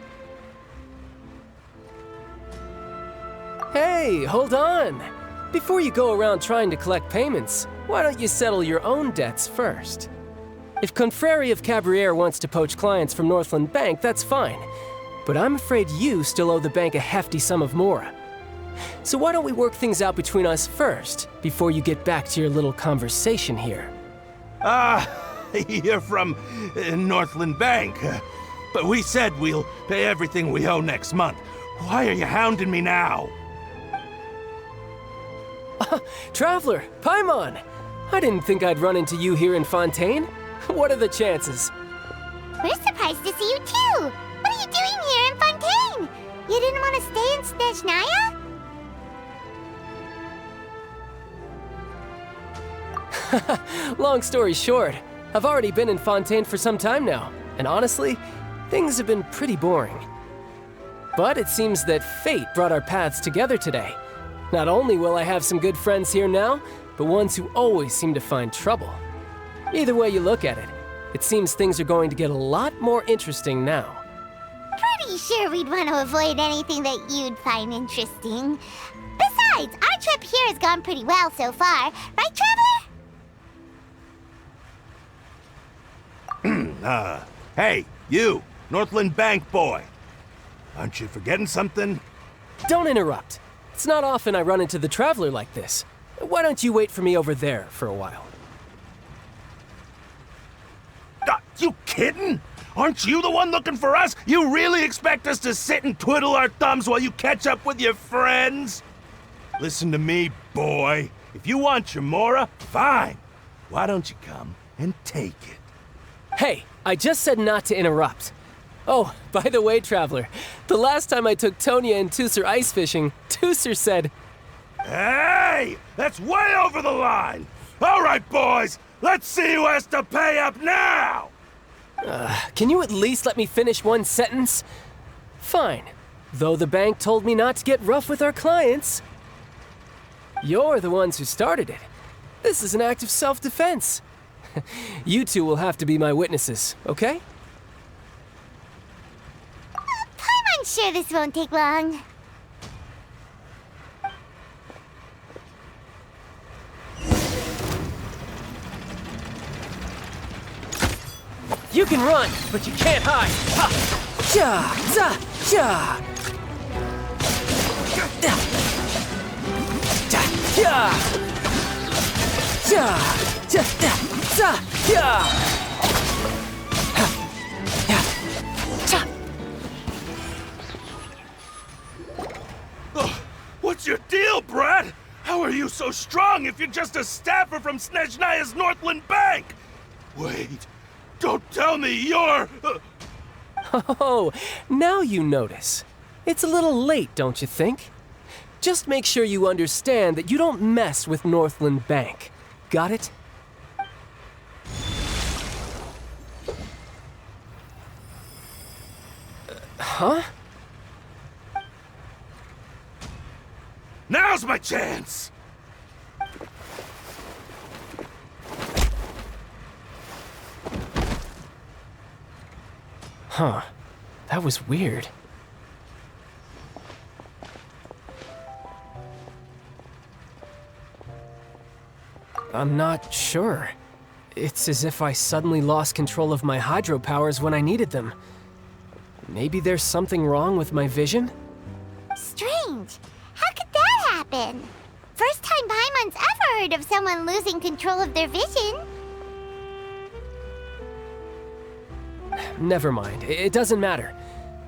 Hey, hold on! Before you go around trying to collect payments, why don't you settle your own debts first? If Confrérie of Caribert wants to poach clients from Northland Bank, that's fine. But I'm afraid you still owe the bank a hefty sum of mora. So why don't we work things out between us first, before you get back to your little conversation here? You're from Northland Bank. But we said we'll pay everything we owe next month. Why are you hounding me now? Traveler, Paimon! I didn't think I'd run into you here in Fontaine. What are the chances? We're surprised to see you too! What are you doing here in Fontaine? You didn't want to stay in Snezhnaya? Long story short, I've already been in Fontaine for some time now, and honestly, things have been pretty boring. But it seems that fate brought our paths together today. Not only will I have some good friends here now, but ones who always seem to find trouble. Either way you look at it, it seems things are going to get a lot more interesting now. Pretty sure we'd want to avoid anything that you'd find interesting. Besides, our trip here has gone pretty well so far. Right, Traveler? Hey, you, Northland Bank boy. Aren't you forgetting something? Don't interrupt. It's not often I run into the Traveler like this. Why don't you wait for me over there for a while? You kidding? Aren't you the one looking for us? You really expect us to sit and twiddle our thumbs while you catch up with your friends? Listen to me, boy. If you want your Mora, fine. Why don't you come and take it? Hey, I just said not to interrupt. Oh, by the way, Traveler, the last time I took Tonya and Tusser ice fishing, Tusser said... Hey! That's way over the line! All right, boys, let's see who has to pay up now! Can you at least let me finish one sentence? Fine. Though the bank told me not to get rough with our clients. You're the ones who started it. This is an act of self-defense. You two will have to be my witnesses, okay? I'm sure this won't take long. You can run, but you can't hide. Ha! Ja! Za! Ja! Ja! Ja! Ja! Ja! Za! Ja! What's your deal, Brad? How are you so strong if you're just a staffer from Snezhnaya's Northland Bank? Wait, don't tell me you're... Oh, now you notice. It's a little late, don't you think? Just make sure you understand that you don't mess with Northland Bank. Got it? Huh? Now's my chance! Huh. That was weird. I'm not sure. It's as if I suddenly lost control of my hydro powers when I needed them. Maybe there's something wrong with my vision? Strange. How could that happen? First time Paimon's ever heard of someone losing control of their vision. Never mind. It doesn't matter.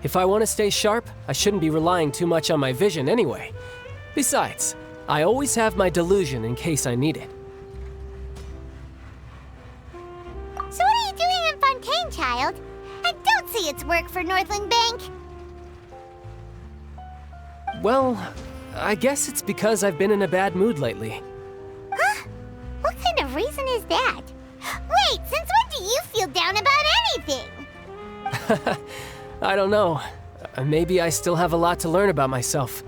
If I want to stay sharp, I shouldn't be relying too much on my vision anyway. Besides, I always have my delusion in case I need it. So what are you doing in Fontaine, child? And don't say it's work for Northland Bank. Well, I guess it's because I've been in a bad mood lately. Huh? What kind of reason is that? Wait, since when do you feel down about anything? I don't know. Maybe I still have a lot to learn about myself.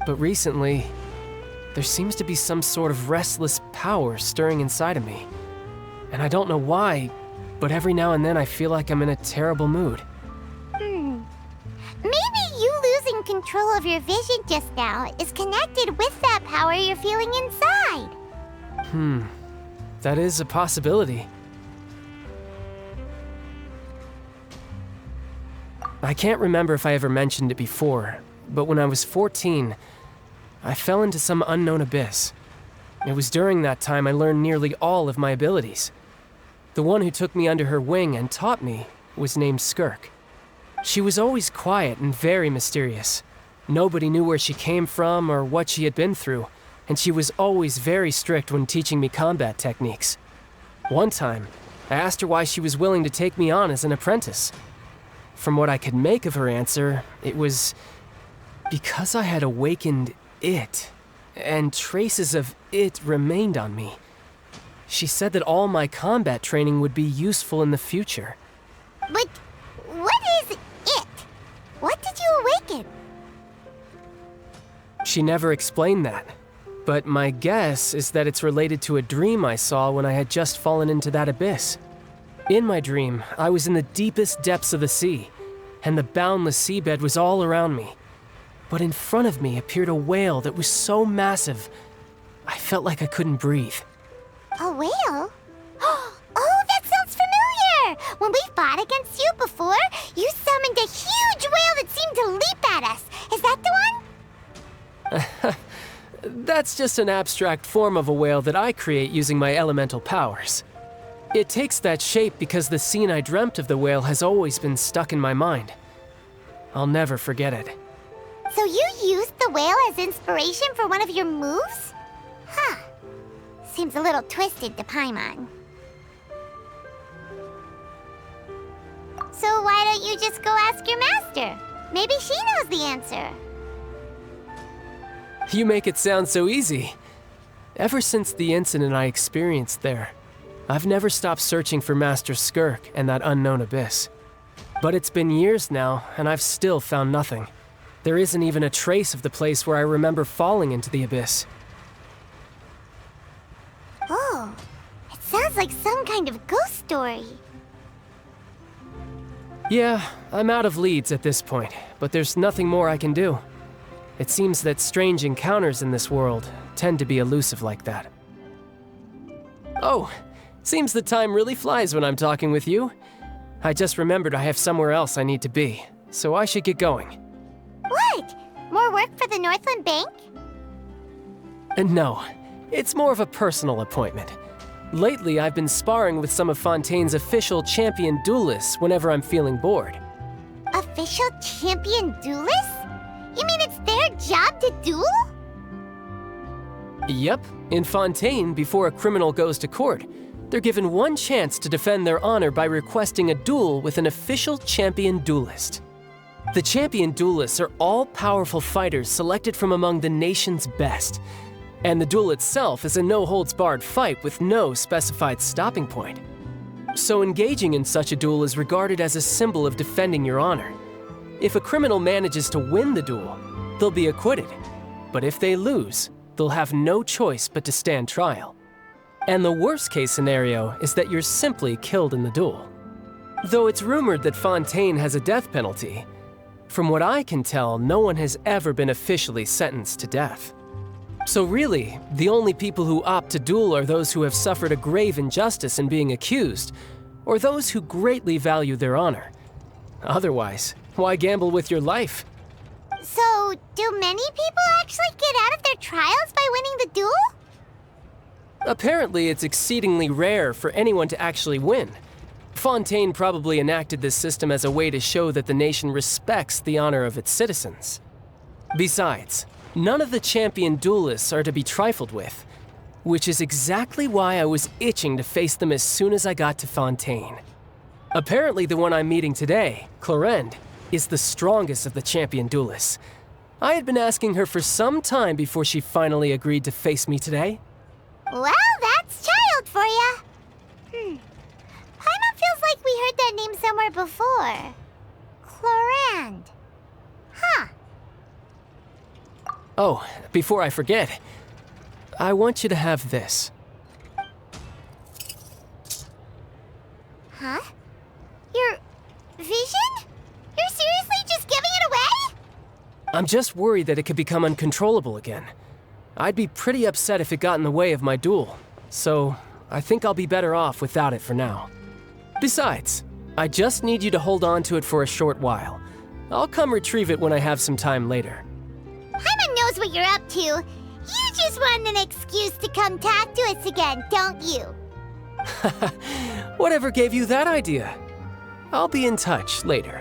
But recently, there seems to be some sort of restless power stirring inside of me. And I don't know why, but every now and then I feel like I'm in a terrible mood. Maybe you losing control of your vision just now is connected with that power you're feeling inside. That is a possibility. I can't remember if I ever mentioned it before, but when I was 14, I fell into some unknown abyss. It was during that time I learned nearly all of my abilities. The one who took me under her wing and taught me was named Skirk. She was always quiet and very mysterious. Nobody knew where she came from or what she had been through, and she was always very strict when teaching me combat techniques. One time, I asked her why she was willing to take me on as an apprentice. From what I could make of her answer, it was because I had awakened it, and traces of it remained on me. She said that all my combat training would be useful in the future. But what is it? What did you awaken? She never explained that, but my guess is that it's related to a dream I saw when I had just fallen into that abyss. In my dream, I was in the deepest depths of the sea, and the boundless seabed was all around me. But in front of me appeared a whale that was so massive, I felt like I couldn't breathe. A whale? Oh, that sounds familiar! When we fought against you before, you summoned a huge whale that seemed to leap at us. Is that the one? That's just an abstract form of a whale that I create using my elemental powers. It takes that shape because the scene I dreamt of the whale has always been stuck in my mind. I'll never forget it. So you used the whale as inspiration for one of your moves? Huh. Seems a little twisted to Paimon. So why don't you just go ask your master? Maybe she knows the answer. You make it sound so easy. Ever since the incident I experienced there, I've never stopped searching for Master Skirk and that unknown abyss. But it's been years now, and I've still found nothing. There isn't even a trace of the place where I remember falling into the abyss. Oh, it sounds like some kind of ghost story. Yeah, I'm out of leads at this point, but there's nothing more I can do. It seems that strange encounters in this world tend to be elusive like that. Oh, seems the time really flies when I'm talking with you. I just remembered I have somewhere else I need to be, so I should get going. What? More work for the Northland Bank? No, it's more of a personal appointment. Lately, I've been sparring with some of Fontaine's official champion duelists whenever I'm feeling bored. Official champion duelists? You mean it's their job to duel? Yep, in Fontaine, before a criminal goes to court, they're given one chance to defend their honor by requesting a duel with an official champion duelist. The champion duelists are all-powerful fighters selected from among the nation's best, and the duel itself is a no-holds-barred fight with no specified stopping point. So engaging in such a duel is regarded as a symbol of defending your honor. If a criminal manages to win the duel, they'll be acquitted, but if they lose, they'll have no choice but to stand trial. And the worst-case scenario is that you're simply killed in the duel. Though it's rumored that Fontaine has a death penalty, from what I can tell, no one has ever been officially sentenced to death. So really, the only people who opt to duel are those who have suffered a grave injustice in being accused, or those who greatly value their honor. Otherwise, why gamble with your life? So, do many people actually get out of their trials by winning the duel? Apparently, it's exceedingly rare for anyone to actually win. Fontaine probably enacted this system as a way to show that the nation respects the honor of its citizens. Besides, none of the champion duelists are to be trifled with, which is exactly why I was itching to face them as soon as I got to Fontaine. Apparently, the one I'm meeting today, Clorinde, is the strongest of the champion duelists. I had been asking her for some time before she finally agreed to face me today. Well, that's Childe for ya. Paimon feels like we heard that name somewhere before. Clorinde. Huh. Oh, before I forget, I want you to have this. Huh? Your vision? You're seriously just giving it away? I'm just worried that it could become uncontrollable again. I'd be pretty upset if it got in the way of my duel, so I think I'll be better off without it for now. Besides, I just need you to hold on to it for a short while. I'll come retrieve it when I have some time later. Paimon knows what you're up to. You just want an excuse to come talk to us again, don't you? Whatever gave you that idea? I'll be in touch later.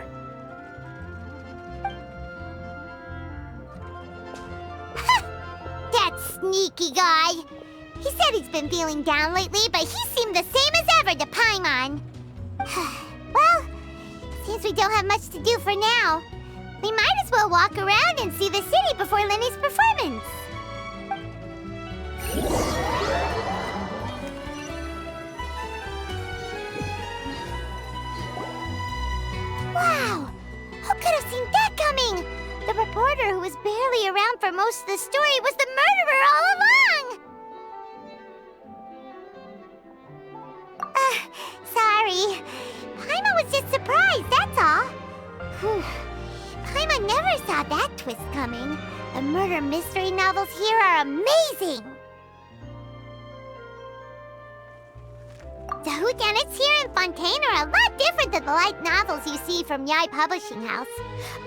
That's Sneaky guy. He said he's been feeling down lately, but he seemed the same as ever to Paimon. Well, since we don't have much to do for now, we might as well walk around and see the city before Lyney's performance. Wow! Who could have seen that coming? The reporter who was barely around for most of the story was the murderer all along! Sorry. Paimon was just surprised, that's all. Paimon never saw that twist coming. The murder mystery novels here are amazing! The whodunits here in Fontaine are a lot different than the light novels you see from Yai Publishing House.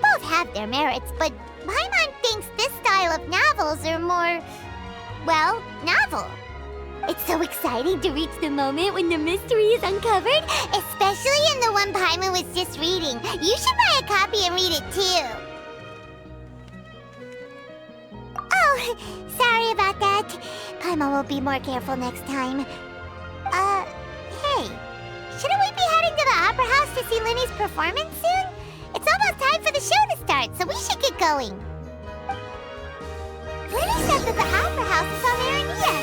Both have their merits, but Paimon thinks this style of novels are more, well, novel. It's so exciting to reach the moment when the mystery is uncovered, especially in the one Paimon was just reading. You should buy a copy and read it too. Oh, sorry about that. Paimon will be more careful next time. Hey, shouldn't we be heading to the Opera House to see Lyney's performance soon? It's almost time for the show to start, so we should get going. Lyney said that the Opera House is on Aranea.